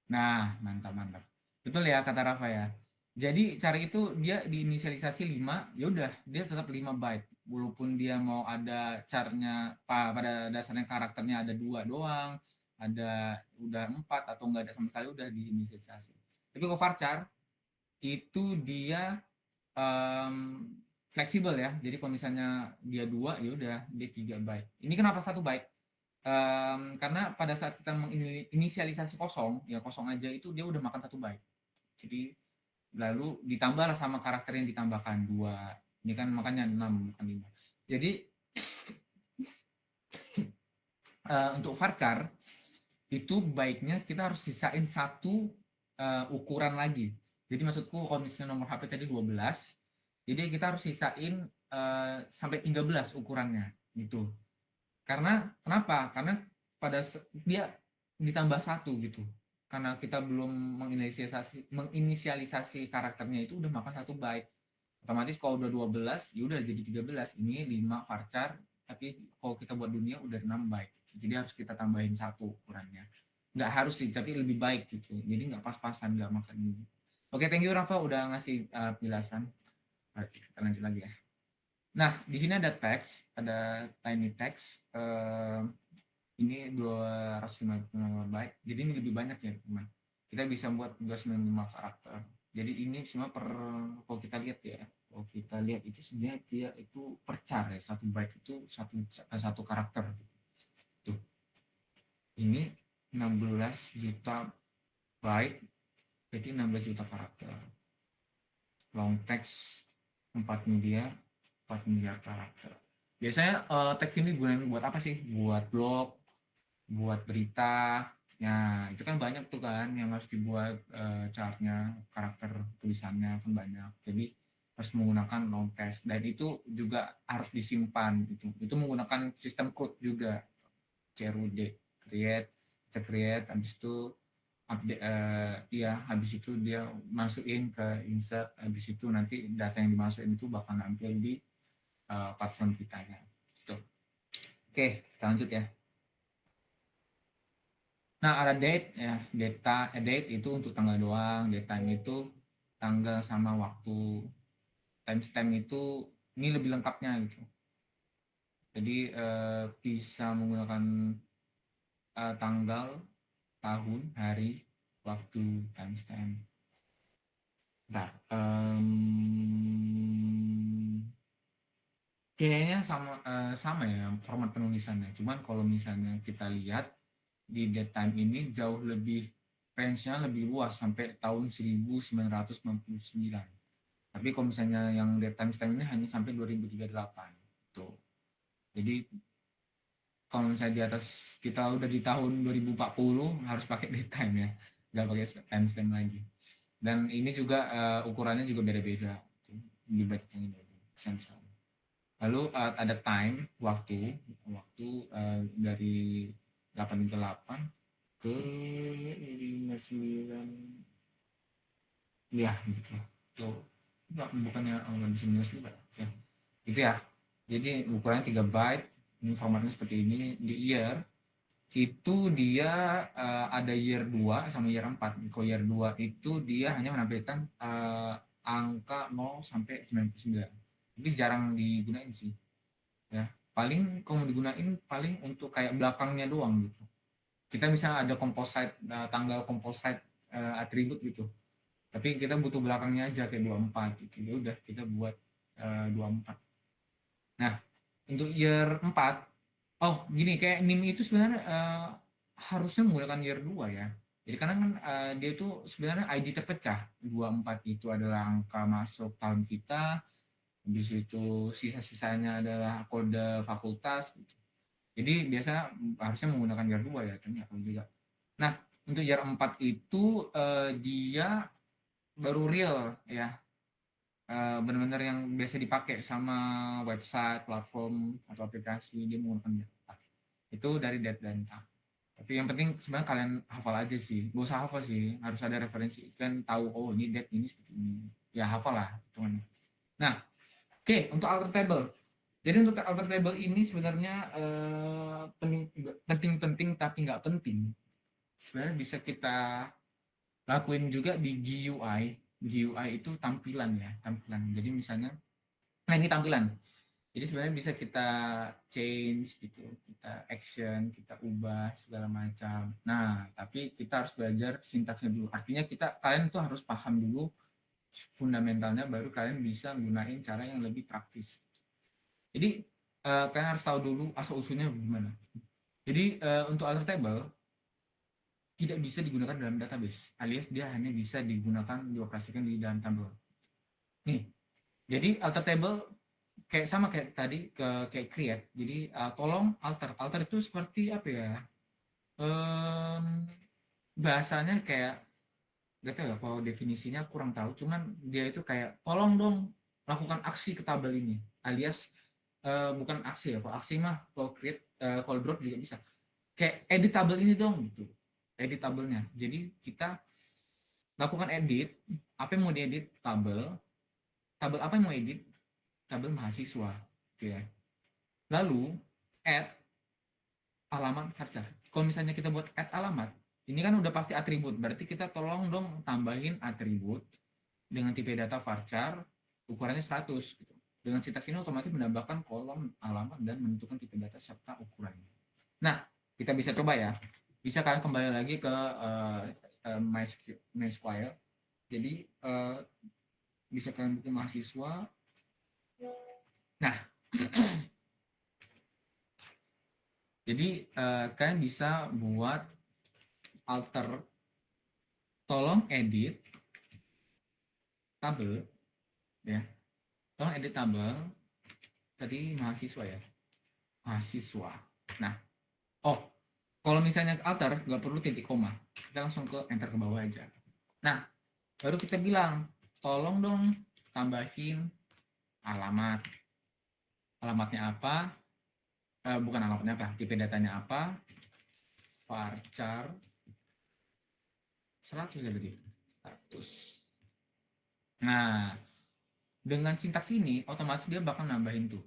Speaker 1: nah, mantap, mantap. Betul ya kata Rafa ya. Jadi cara itu dia diinisialisasi 5, ya udah dia tetap 5 byte. Walaupun dia mau ada carnya pada dasarnya karakternya ada 2 doang, ada udah 4 atau enggak ada sama sekali udah diinisialisasi. Tapi kalau varchar itu dia fleksibel ya. Jadi kalau misalnya dia 2 ya udah dia 3 byte. Ini kenapa 1 byte? Karena pada saat kita menginisialisasi kosong, ya kosong aja itu dia udah makan 1 byte. Jadi lalu ditambahlah sama karakter yang ditambahkan 2. Ini kan makanya 6 bukan 5. Jadi untuk varchar itu baiknya kita harus sisain satu ukuran lagi. Jadi maksudku kalau misalnya nomor HP tadi 12, jadi kita harus sisain sampai 13 ukurannya gitu. Karena kenapa? Karena dia ditambah satu gitu. Karena kita belum menginisialisasi karakternya itu udah makan 1 byte. Otomatis kalau udah 12, ya udah jadi 13. Ini 5 varchar, tapi kalau kita buat dunia udah 6 byte. Jadi harus kita tambahin satu ukurannya. Nggak harus sih, tapi lebih baik gitu. Jadi nggak pas-pasan nggak makan ini. Oke, thank you Rafa udah ngasih penjelasan. Kita lanjut lagi ya. Nah, di sini ada teks, ada tiny text. Ini 255 byte. Jadi ini lebih banyak ya, teman. Kita bisa buat 295 karakter. Jadi ini semua kalau kita lihat ya, kalau kita lihat itu sebenarnya dia itu per char ya, 1 byte itu satu karakter. Tuh. Ini 16 juta byte, berarti 16 juta karakter. Long text 4 miliar, 4 miliar karakter. Biasanya teks ini gunain buat apa sih? Buat blog, buat berita. Ya, itu kan banyak tuh kan yang harus dibuat chartnya, karakter tulisannya kan banyak. Jadi harus menggunakan long text dan itu juga harus disimpan gitu. Itu menggunakan sistem CRUD juga. CRUD, create, kita create, habis itu update, ya habis itu dia masukin ke insert, habis itu nanti data yang dimasukin itu bakal nampil di platform kita ya. Gitu. Oke, kita lanjut ya. Nah, ada date ya, date itu untuk tanggal doang, date time itu tanggal sama waktu, timestamp itu ini lebih lengkapnya gitu. Jadi bisa menggunakan tanggal, tahun, hari, waktu, timestamp. Bentar, kayaknya sama ya format penulisannya. Cuman kalau misalnya kita lihat di date time ini jauh lebih range-nya lebih luas sampai tahun 1999. Tapi kalau misalnya yang date time ini hanya sampai 2038. Tuh. Jadi kalau misalnya di atas kita udah di tahun 2040 harus pakai datetime ya, nggak pakai timestamp lagi. Dan ini juga ukurannya juga beda-beda di byte yang ini sensor. Lalu ada time waktu dari 838 ke 59 ya gitu. Tuh bukannya nggak bisa 59 ya. Gitu ya. Jadi ukurannya 3 byte, ini formatnya seperti ini. Di year itu dia ada year 2 sama year 4. Kalau year 2 itu dia hanya menampilkan angka 0 sampai 99. Tapi jarang digunain sih. Ya. Paling kalau mau digunain paling untuk kayak belakangnya doang gitu. Kita bisa ada composite tanggal composite atribut gitu. Tapi kita butuh belakangnya aja kayak 24 gitu. Ya udah kita buat 24. Nah, untuk year 4 oh gini kayak NIM itu sebenarnya harusnya menggunakan year 2 ya. Jadi karena kan dia itu sebenarnya ID terpecah. 24 itu adalah angka masuk tahun kita, habis itu sisa-sisanya adalah kode fakultas gitu. Jadi biasa harusnya menggunakan year 2 ya, tapi nggak tahu juga. Nah, untuk year 4 itu dia baru real ya. Benar-benar yang biasa dipakai sama website, platform atau aplikasi dia menggunakan year 4. Itu dari date dan time. Tapi yang penting sebenarnya kalian hafal aja sih. Gak usah hafal sih, harus ada referensi. Kan tahu oh ini date ini seperti ini. Ya hafal lah hitungannya. Nah, oke, untuk alter table. Jadi untuk alter table ini sebenarnya penting-penting tapi nggak penting. Sebenarnya bisa kita lakuin juga di GUI. GUI itu tampilan ya, tampilan. Jadi misalnya, nah ini tampilan. Jadi sebenarnya bisa kita change gitu, kita action, kita ubah segala macam. Nah, tapi kita harus belajar sintaksnya dulu. Artinya kalian tuh harus paham dulu fundamentalnya, baru kalian bisa gunain cara yang lebih praktis. Jadi kalian harus tahu dulu asal usulnya gimana. Jadi untuk alter table tidak bisa digunakan dalam database, alias dia hanya bisa digunakan dioperasikan di dalam tabel. Nih, jadi alter table kayak sama kayak tadi kayak create. Jadi tolong alter itu seperti apa ya? Bahasanya kayak gak tahu ya kalau definisinya kurang tahu. Cuman dia itu kayak tolong dong lakukan aksi ke tabel ini, alias bukan aksi ya. Kalau aksi mah kalau create, kalau drop juga bisa. Kayak edit tabel ini dong gitu. Edit tabelnya. Jadi kita lakukan edit. Apa yang mau diedit? Tabel. Tabel apa yang mau edit? Tabel mahasiswa. Gitu ya. Lalu add alamat varchar. Kalau misalnya kita buat add alamat, ini kan udah pasti atribut. Berarti kita tolong dong tambahin atribut dengan tipe data varchar ukurannya 100 gitu. Dengan sintaks ini otomatis menambahkan kolom alamat dan menentukan tipe data serta ukurannya. Nah, kita bisa coba ya. Bisa kalian kembali lagi ke MySQL. Jadi bisa kalian buku mahasiswa. Nah, jadi kalian bisa buat alter, tolong edit tabel ya, tolong edit tabel tadi mahasiswa ya, mahasiswa. Nah, oh kalau misalnya alter nggak perlu titik koma, kita langsung ke enter ke bawah aja. Nah, baru kita bilang tolong dong tambahin alamat. Alamatnya apa? Bukan alamatnya apa, tipe datanya apa? Varchar 100 ya tadi. 100. Nah, dengan sintaks ini otomatis dia bakal nambahin tuh.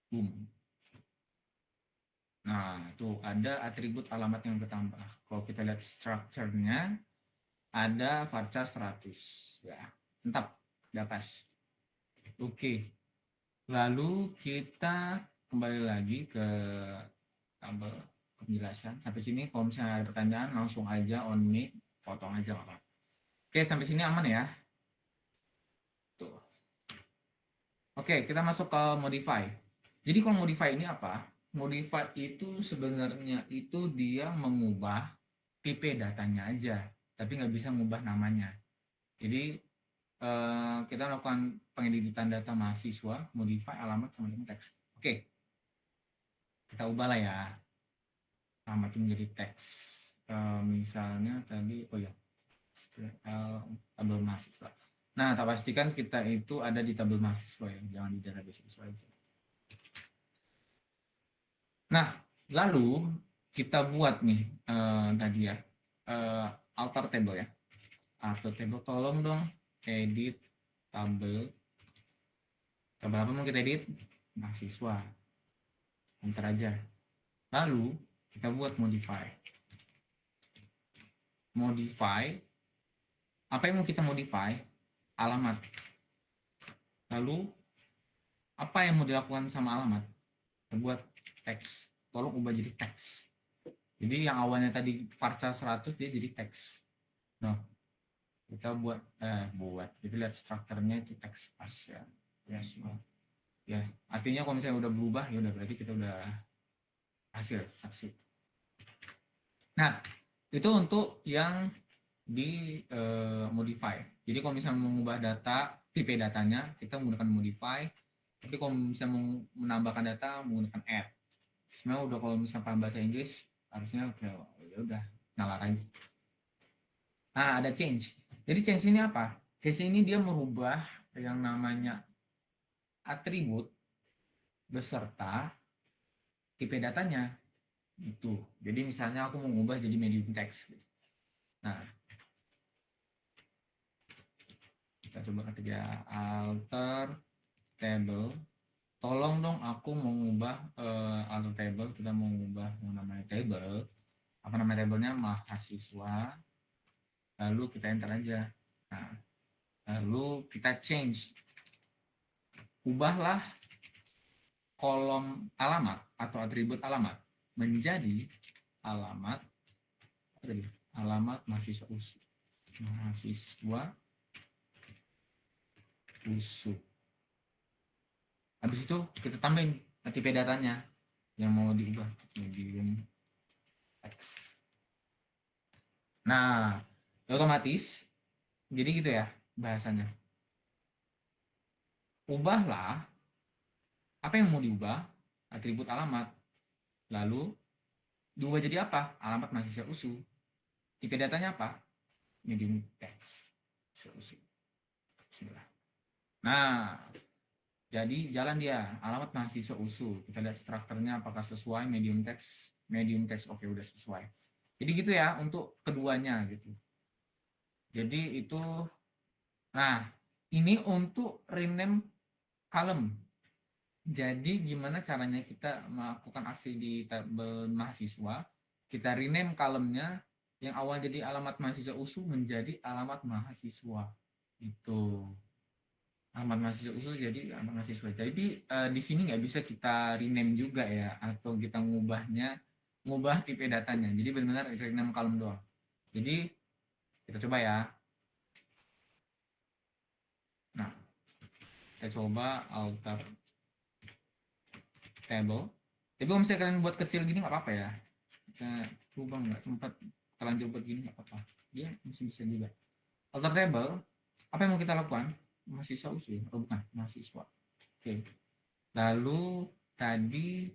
Speaker 1: Boom. Nah, tuh ada atribut alamat yang bertambah. Kalau kita lihat structure-nya ada varchar 100 ya. Mantap, udah pas. Oke. Lalu kita kembali lagi ke tabel penjelasan. Sampai sini kalau misalnya ada pertanyaan langsung aja on mic, potong aja apa. Oke, sampai sini aman ya. Tuh. Oke, kita masuk ke modify. Jadi kalau modify ini apa? Modify itu sebenarnya itu dia mengubah tipe datanya aja, tapi nggak bisa mengubah namanya. Jadi kita melakukan pengeditan data mahasiswa, modify alamat sama dengan teks. Oke, kita ubah lah ya, alamat menjadi teks. Misalnya tadi, oh ya, SQL tabel mahasiswa. Nah, tak pastikan kita itu ada di tabel mahasiswa ya, jangan di database siswa aja. Nah, lalu kita buat nih tadi ya, alter table ya. Alter table, tolong dong edit tabel. Tabel apa mau kita edit? Mahasiswa. Enter aja. Lalu kita buat modify. Modify. Apa yang mau kita modify? Alamat. Lalu apa yang mau dilakukan sama alamat? Kita buat teks. Tolong ubah jadi teks. Jadi yang awalnya tadi varchar 100 dia jadi teks. Nah, kita buat kita lihat strukturnya itu teks pas ya. Ya, semua. Ya, artinya kalau misalnya udah berubah ya udah berarti kita udah hasil saksi. Nah, itu untuk yang di modify. Jadi kalau misalnya mengubah data, tipe datanya kita menggunakan modify. Tapi kalau misalnya mau menambahkan data menggunakan add. Sebenarnya udah kalau misalnya paham bahasa Inggris harusnya kayak ya udah nalar aja. Nah, ada change. Jadi change ini apa? Change ini dia merubah yang namanya atribut beserta tipe datanya gitu. Jadi misalnya aku mau ngubah jadi medium text. Nah, kita coba ketik ya, alter table. Tolong dong aku mau ngubah alter table. Kita mau ngubah yang namanya table. Apa namanya tablenya? Mahasiswa. Lalu kita enter aja. Nah, lalu kita change. Ubahlah kolom alamat atau atribut alamat menjadi alamat mahasiswa usu. Mahasiswa usu. Habis itu kita tambahin tipe datanya yang mau diubah, medium text. Nah, otomatis jadi gitu ya bahasanya. Ubahlah apa yang mau diubah, atribut alamat. Lalu diubah jadi apa? Alamat mahasiswa usu. Tipe datanya apa? Medium text. Usu. Bismillah. Nah, jadi jalan dia, alamat mahasiswa usu. Kita lihat strukturnya apakah sesuai, medium text, oke udah sesuai. Jadi gitu ya untuk keduanya gitu. Jadi itu, nah ini untuk rename column. Jadi gimana caranya kita melakukan aksi di tabel mahasiswa, kita rename column-nya yang awal jadi alamat mahasiswa usu menjadi alamat mahasiswa. Itu. Alamat mahasiswa usul jadi alamat mahasiswa. Jadi di sini nggak bisa kita rename juga ya, atau kita ngubah tipe datanya. Jadi benar-benar rename column doang. Jadi kita coba ya. Nah, kita coba alter table. Tapi kalau misalnya kalian buat kecil gini nggak apa-apa ya. Kita coba nggak sempat terlanjur buat gini nggak apa-apa. Dia masih bisa juga. Alter table, apa yang mau kita lakukan? Mahasiswa usul, oh bukan, mahasiswa. Oke. Lalu tadi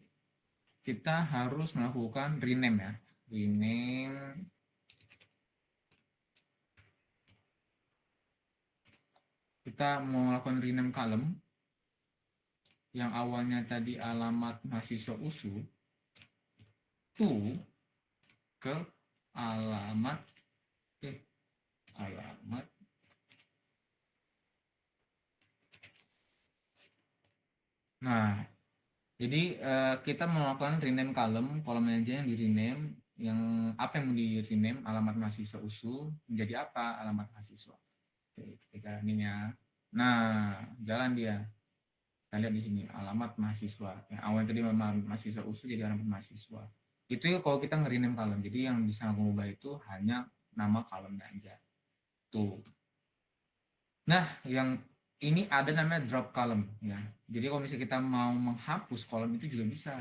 Speaker 1: kita harus melakukan rename ya. Rename kita mau melakukan rename column yang awalnya tadi alamat mahasiswa usu to ke alamat nah jadi kita melakukan rename kolom aja yang di rename, yang apa yang mau di rename, alamat mahasiswa usu menjadi apa, alamat mahasiswa. Oke, kita ini ya. Nah, jalan dia. Kita lihat di sini alamat mahasiswa. Yang awalnya tadi memang mahasiswa usu jadi alamat mahasiswa. Itu ya kalau kita nge-rename column. Jadi yang bisa mengubah itu hanya nama column-nya aja. Tuh. Nah, yang ini ada namanya drop column ya. Jadi kalau misalnya kita mau menghapus kolom itu juga bisa.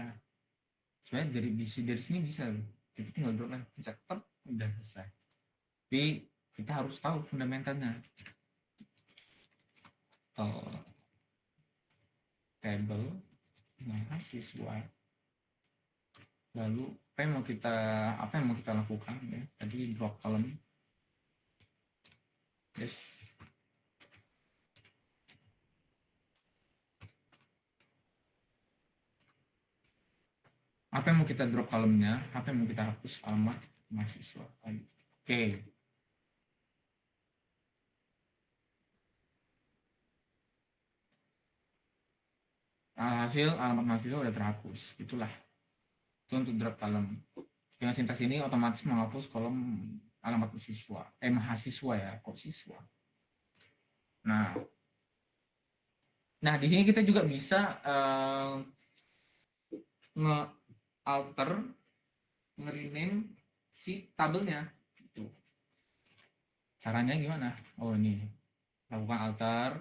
Speaker 1: Sebenarnya dari sini bisa. Kita tinggal drop lah, pencet tab, udah selesai. Tapi kita harus tahu fundamentalnya. tabel mahasiswa. Lalu apa yang mau kita lakukan ya? Tadi drop column. Yes. Apa yang mau kita drop kolomnya? Apa yang mau kita hapus? Alamat mahasiswa. Oke. Hasil alamat mahasiswa udah terhapus. Itulah. Itu untuk drop kolom. Dengan sintaks ini otomatis menghapus kolom alamat mahasiswa. Mahasiswa ya, kok siswa. Nah di sini kita juga bisa nge-alter, nge-rename si tabelnya. Itu. Caranya gimana? Oh ini, lakukan alter,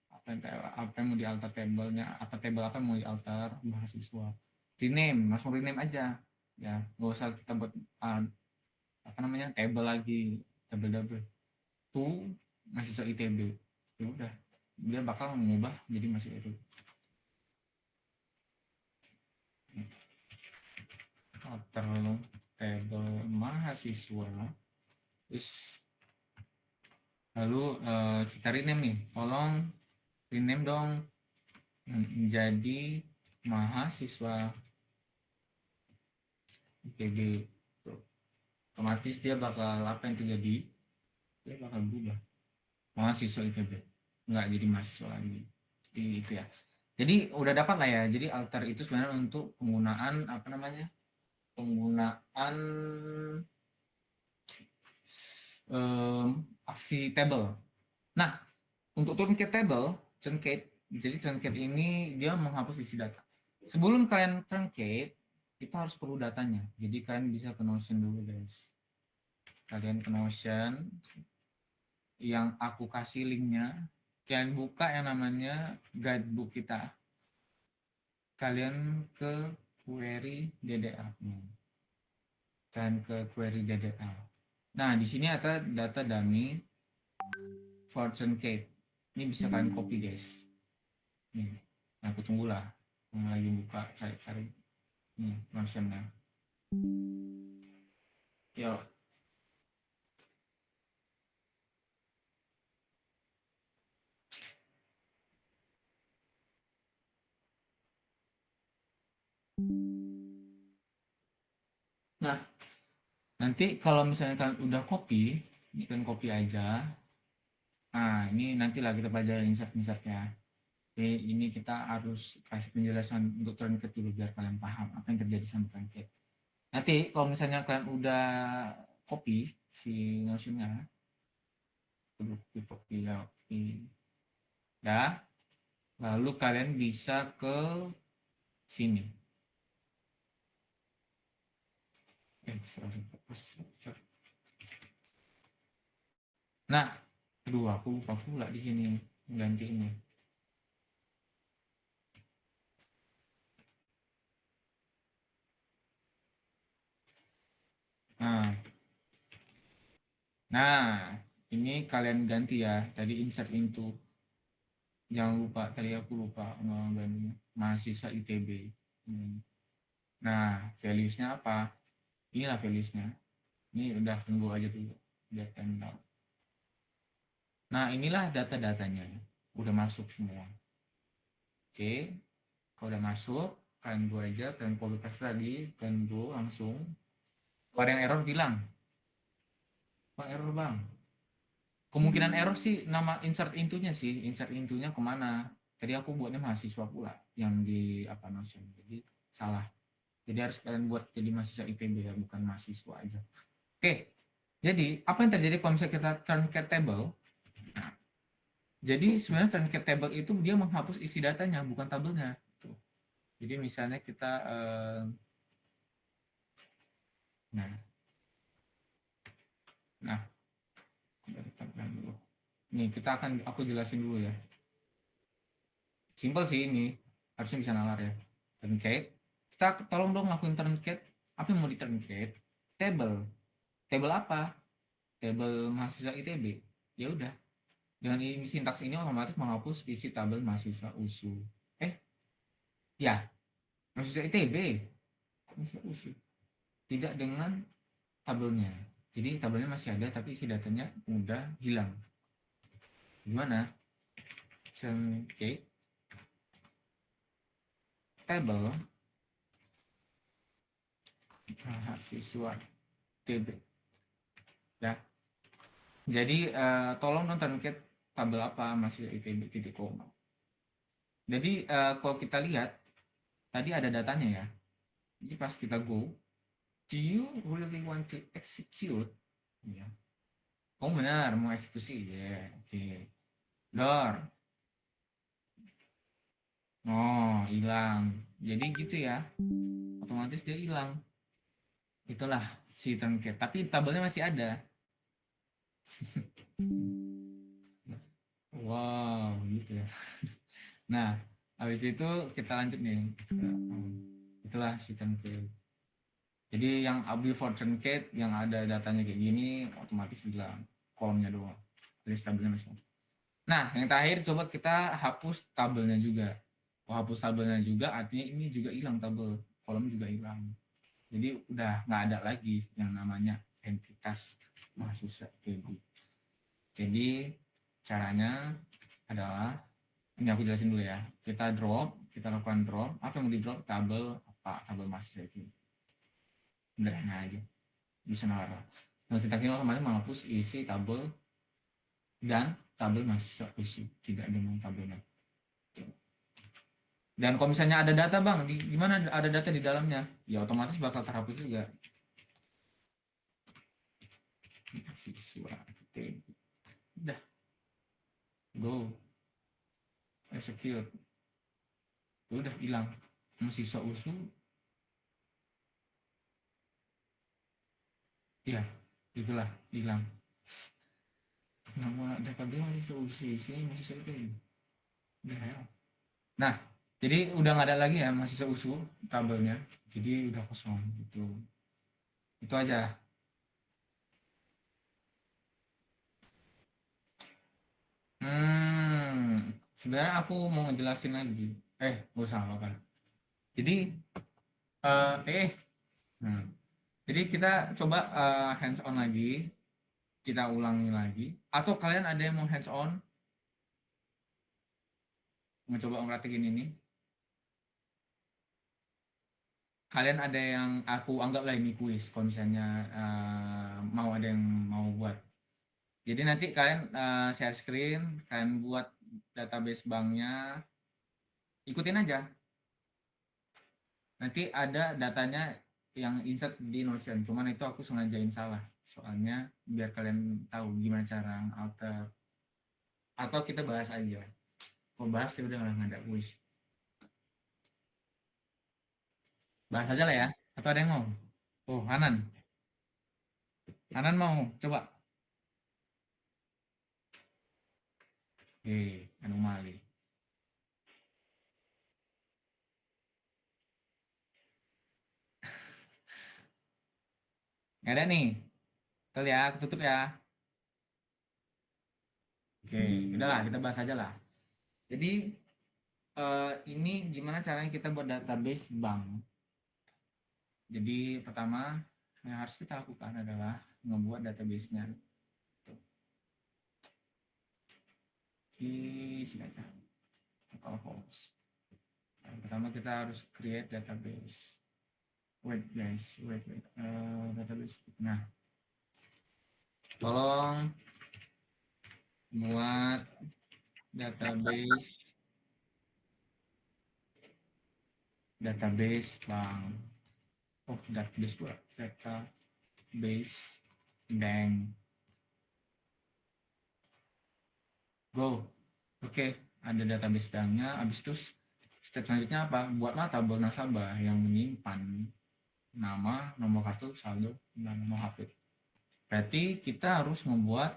Speaker 1: apa yang mau di alter tabelnya, tabel apa yang mau di alter mahasiswa. Rename, langsung rename aja. Ya, nggak usah kita buat tabel lagi, double to mahasiswa ITB. Ya udah, dia bakal mengubah jadi mahasiswa itu. Alter tabel mahasiswa. Lalu kita rename nih, tolong rename dong menjadi mahasiswa ITB. Otomatis dia bakal apa yang terjadi? Dia bakal berubah mahasiswa ITB, nggak jadi mahasiswa lagi. Jadi itu ya. Jadi udah dapat lah ya. Jadi alter itu sebenarnya untuk penggunaan penggunaan aksi table. Nah, untuk truncate table, jadi truncate ini dia menghapus isi data. Sebelum kalian truncate, kita harus perlu datanya. Jadi kalian bisa ke Notion dulu, guys. Kalian ke Notion, yang aku kasih linknya, kalian buka yang namanya guidebook kita. Kalian ke query DDA. Kalian ke query DDA. Nah, di sini ada data dummy for truncate. Ini bisa kalian copy, guys. Nih, aku tunggulah. Lagi buka, cari-cari. Nih, Notion-nya. Yuk. Nah, nanti kalau misalnya kalian udah copy, ini kan copy aja. Nah, ini nantilah kita pelajari insert-insertnya. Oke, ini kita harus kasih penjelasan untuk truncate dulu biar kalian paham apa yang terjadi sama truncate. Nanti kalau misalnya kalian udah copy si Notion-nya, copy ya, lalu kalian bisa ke sini. Sorry. Nah, aduh aku lupa pula di sini ganti ini. Nah, ini kalian ganti ya. Tadi insert into. Jangan lupa, tadi aku lupa gantinya. Mahasiswa ITB. Nah, values-nya apa? Inilah values-nya. Ini udah tunggu aja dulu. Biar kalian tahu. Nah, inilah data-datanya. Udah masuk semua. Oke. Kalau udah masuk, kalian go aja. Kalian copy paste lagi. Kalian go langsung. Kalau ada yang error, bilang. Pak, error bang. Kemungkinan error sih nama insert intunya sih. Insert intunya kemana? Tadi aku buatnya mahasiswa pula. Yang di Notion. Jadi salah. Jadi harus kalian buat jadi mahasiswa ITB ya. Bukan mahasiswa aja. Oke. Jadi apa yang terjadi kalau misalnya kita truncate table? Nah, jadi sebenarnya truncate table itu dia menghapus isi datanya. Bukan tabelnya. Tuh. Jadi misalnya kita nah nih aku jelasin dulu ya. Simple sih ini, harusnya bisa nalar ya. Truncate, kita tolong dong lakuin truncate. Apa yang mau di truncate? Table. Table apa? Table mahasiswa ITB. Ya udah. Dengan ini sintaks ini otomatis menghapus isi tabel mahasiswa USU. Ya, mahasiswa ITB. Kok mahasiswa USU? Tidak dengan tabelnya. Jadi tabelnya masih ada, tapi isi datanya udah hilang. Gimana? Truncate table mahasiswa ITB. Ya. Jadi tolong dong truncate tabel apa mahasiswa ITB.com. Jadi kalau kita lihat tadi ada datanya ya. Jadi pas kita go, do you really want to execute? Ya. Oh benar, mau eksekusi ya. Oke. Dor. Oh, hilang. Jadi gitu ya. Otomatis dia hilang. Itulah si truncate. Tapi tabelnya masih ada. Wow, gitu ya. Nah, habis itu kita lanjut nih. Itulah si truncate. Jadi yang before truncate yang ada datanya kayak gini otomatis hilang kolomnya doang. Jadi tabelnya masih ada. Nah, yang terakhir coba kita hapus tabelnya juga. Oh, hapus tabelnya juga artinya ini juga hilang tabel. Kolom juga hilang. Jadi udah nggak ada lagi yang namanya entitas mahasiswa ITB. Jadi caranya adalah ini aku jelasin dulu ya. Kita lakukan drop. Apa yang mau di drop? Tabel apa? Tabel mahasiswa ITB. Sederhana aja. Bisa nalar. Nah, sintaksnya otomatis menghapus isi tabel dan tabel mahasiswa USU, tidak dengan tabelnya. Dan kalau misalnya ada data bang, di mana ada data di dalamnya, ya otomatis bakal terhapus juga. Mahasiswa ITB. Udah, go, execute. Udah hilang. Mahasiswa USU, ya itulah hilang. Nama database mahasiswa USU, isinya mahasiswa ITB. Udah ya. Nah, jadi udah nggak ada lagi ya mahasiswa USU tabelnya. Jadi udah kosong gitu. Itu aja. Hmm, sebenarnya aku mau ngejelasin lagi. Gak usah apa. Jadi, eh, eh, nah, jadi kita coba hands on lagi, kita ulangi lagi. Atau kalian ada yang mau hands on, mencoba praktekin ini? Kalian ada yang aku anggaplah ini kuis, kalau misalnya mau ada yang mau buat. Jadi nanti kalian share screen, kalian buat database banknya, ikutin aja. Nanti ada datanya yang insert di Notion, cuman itu aku sengajain salah. Soalnya biar kalian tahu gimana cara alter. Atau kita bahas aja. Mau bahas ya udah nggak ada kuis. Bahas aja lah ya. Atau ada yang mau? Oh, Hanan. Hanan mau coba. Anomali. Nggak ada nih. Tuh ya, aku tutup ya. Oke, udahlah kita bahas aja lah. Jadi ini gimana caranya kita buat database bank. Jadi pertama yang harus kita lakukan adalah membuat database-nya. Isi aja. Localhost. Yang pertama kita harus create database. Wait guys, wait. Database. Nah, tolong buat database bank. Oh, database buat database bank. Go. Oke, ada database banknya. Habis itu step selanjutnya apa? Buatlah tabel nasabah yang menyimpan nama, nomor kartu, saldo, dan nomor HP. Berarti kita harus membuat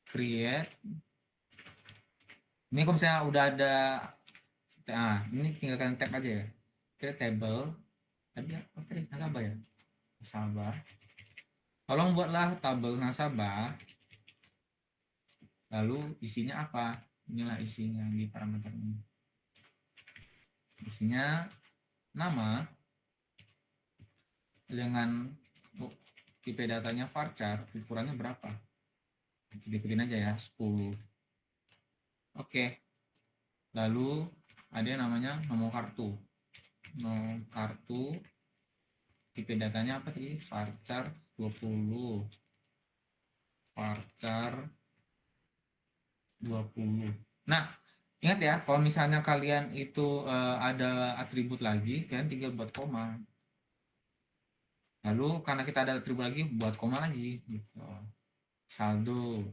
Speaker 1: create. Ini kalau misalnya udah ada, ini tinggalkan tab aja ya. Create table. Tadi apa tadi? Nasabah ya. Nasabah. Tolong buatlah tabel nasabah. Lalu isinya apa? Inilah isinya di parameter ini. Isinya nama dengan tipe datanya varchar, ukurannya berapa? Ikutin aja ya, 10. Oke. Lalu ada yang namanya nomor kartu. Nomor kartu tipe datanya apa tadi? Varchar 20. Varchar 20. Nah, ingat ya, kalau misalnya kalian itu ada atribut lagi, kalian tinggal buat koma. Lalu karena kita ada atribut lagi, buat koma lagi gitu. Saldo.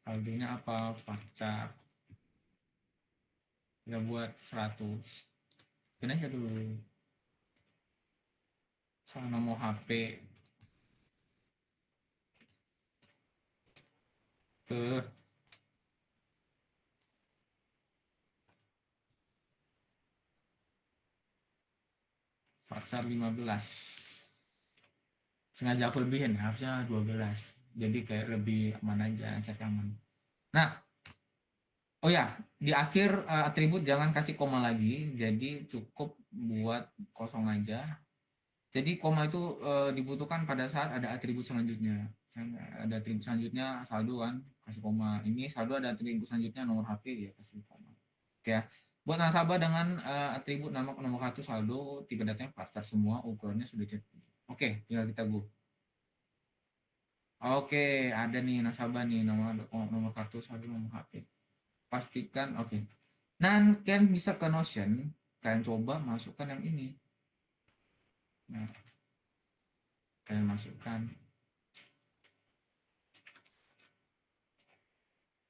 Speaker 1: Saldonya apa? Varchar. Kita buat 100. Ini aja dulu. Sama nomor HP ke Varchar 15. Sengaja aku lebihin, harusnya 12. Jadi kayak lebih aman aja, cek aman. Nah, oh ya, di akhir atribut jangan kasih koma lagi, jadi cukup buat kosong aja. Jadi koma itu dibutuhkan pada saat ada atribut selanjutnya. Ada atribut selanjutnya saldo kan, kasih koma. Ini saldo ada atribut selanjutnya nomor HP ya kasih koma. Oke ya. Buat nasabah dengan atribut nama nomor kartu saldo, tipe datanya varchar semua, ukurannya sudah jadi. Oke, tinggal kita go. Oke, ada nih nasabah nih nomor kartu saldo nomor HP. Pastikan oke. Nah, kalian bisa ke Notion, kalian coba masukkan yang ini. Nah, kalian masukkan.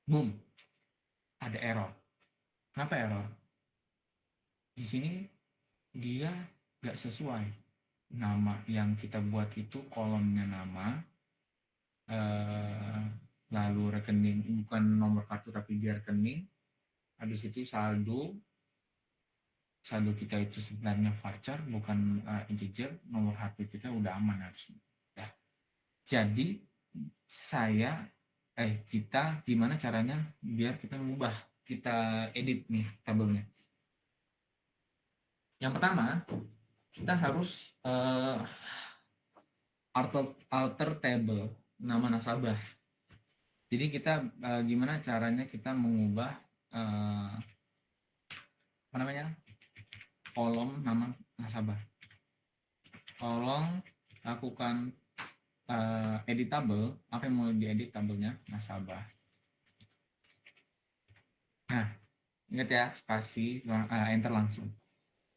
Speaker 1: Boom. Ada error. Kenapa error? Di sini dia nggak sesuai. Nama yang kita buat itu kolomnya nama, lalu rekening bukan nomor kartu tapi dia rekening. Habis itu saldo kita itu sebenarnya varchar bukan integer, nomor HP kita udah aman harusnya. Ya. Jadi kita gimana caranya biar kita mengubah, kita edit nih tabelnya. Yang pertama, kita harus alter table nama nasabah. Jadi kita gimana caranya kita mengubah apa namanya kolom nama nasabah. Tolong lakukan edit tabel. Apa yang mau diedit tabelnya? Nasabah. Nah, ingat ya, spasi enter langsung.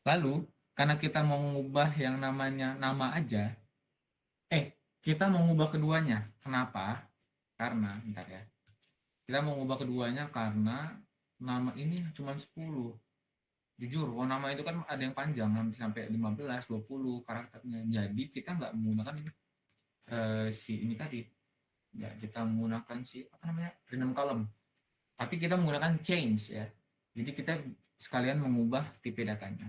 Speaker 1: Lalu karena kita mau mengubah yang namanya nama aja, kita mau mengubah keduanya. Kenapa? Karena bentar ya. Kita mau mengubah keduanya karena nama ini cuma 10. Jujur, nama itu kan ada yang panjang hampir sampai 15, 20 karakternya. Jadi kita nggak menggunakan si ini tadi. Ya, kita menggunakan si apa namanya? Random column. Tapi kita menggunakan change ya. Jadi kita sekalian mengubah tipe datanya.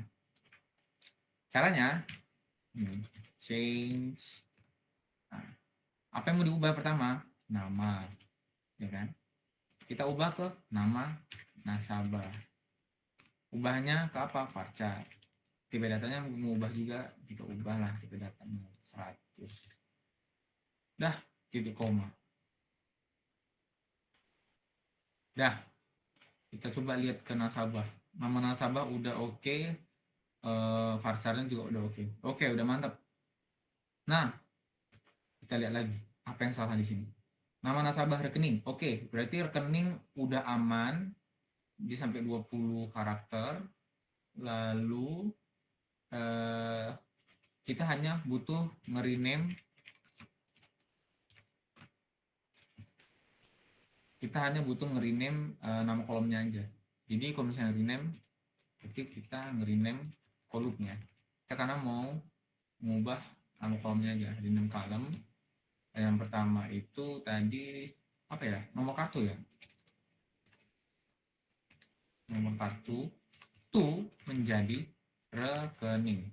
Speaker 1: Caranya change. Nah, apa yang mau diubah pertama? Nama, ya kan? Kita ubah ke nama nasabah. Ubahnya ke apa? Varchar. Tipe datanya mau ubah juga, kita ubahlah tipe datanya 100. Dah, titik koma. Dah, kita coba lihat ke nasabah. Nama nasabah udah oke, varcharnya juga udah oke. Oke, udah mantap. Nah, kita lihat lagi apa yang salah di sini. Nama nasabah rekening. Oke, berarti rekening udah aman di sampai 20 karakter. Lalu kita hanya butuh nge-rename nama kolomnya aja. Jadi kalau misalnya rename, berarti kita nge-rename kolumnya. Kita karena mau mengubah nama kolomnya aja, rename column. Yang pertama itu tadi apa ya? Nomor kartu ya. Nomor kartu itu menjadi rekening.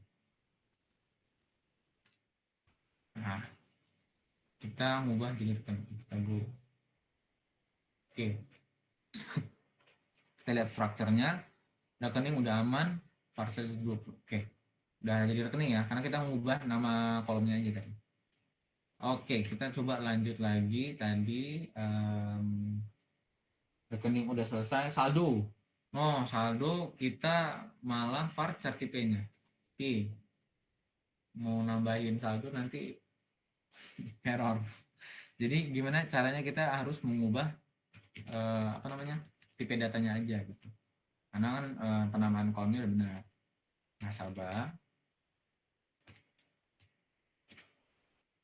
Speaker 1: Nah, kita mengubah jadi rekening. Kita go. Oke. Kita lihat strukturnya. rekening udah aman, parcel 20. Oke, udah jadi rekening ya, karena kita mengubah nama kolomnya aja tadi. Oke, kita coba lanjut lagi tadi. Rekening udah selesai, saldo. Oh, saldo kita malah varchar tipenya. Oke, mau nambahin saldo nanti error. Jadi gimana caranya kita harus mengubah apa namanya tipe datanya aja gitu. Karena kan penamaan kolomnya udah benar. Nasabah,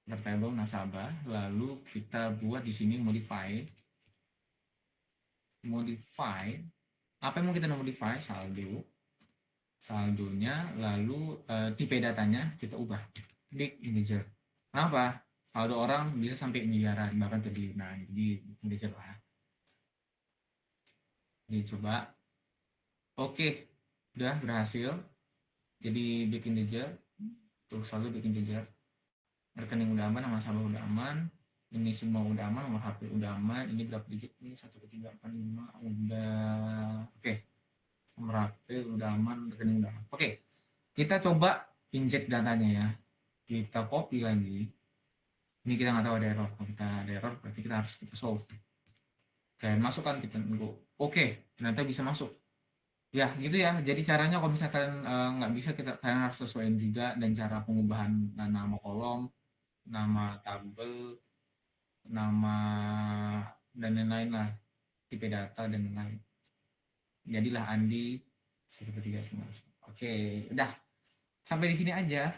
Speaker 1: table nasabah, lalu kita buat di sini modify. Apa yang mau kita modify? Saldonya, lalu tipe datanya kita ubah big integer. Kenapa? Saldo orang bisa sampai miliaran bahkan triliunan, jadi integer lah. Jadi coba, oke, udah berhasil. Jadi big integer, tuh saldo big integer. Rekening udah aman, nama nasabah udah aman, ini semua udah aman, nomor HP udah aman, ini berapa digit nih, 12345 udah oke. Nomor HP udah aman, rekening udah aman. Oke, kita coba inject datanya ya. Kita copy lagi. Ini kita nggak tahu ada error. Kalau kita ada error, berarti kita harus kita solve. Kayak masukkan kita nunggu. Oke, ternyata bisa masuk. Ya, gitu ya. Jadi caranya kalau misalkan nggak bisa, kalian harus sesuaiin juga dan cara pengubahan nama kolom, nama tabel, nama dan lain-lain lah, tipe data dan lain-lain. Jadilah Andi 1319. Oke, udah sampai di sini aja.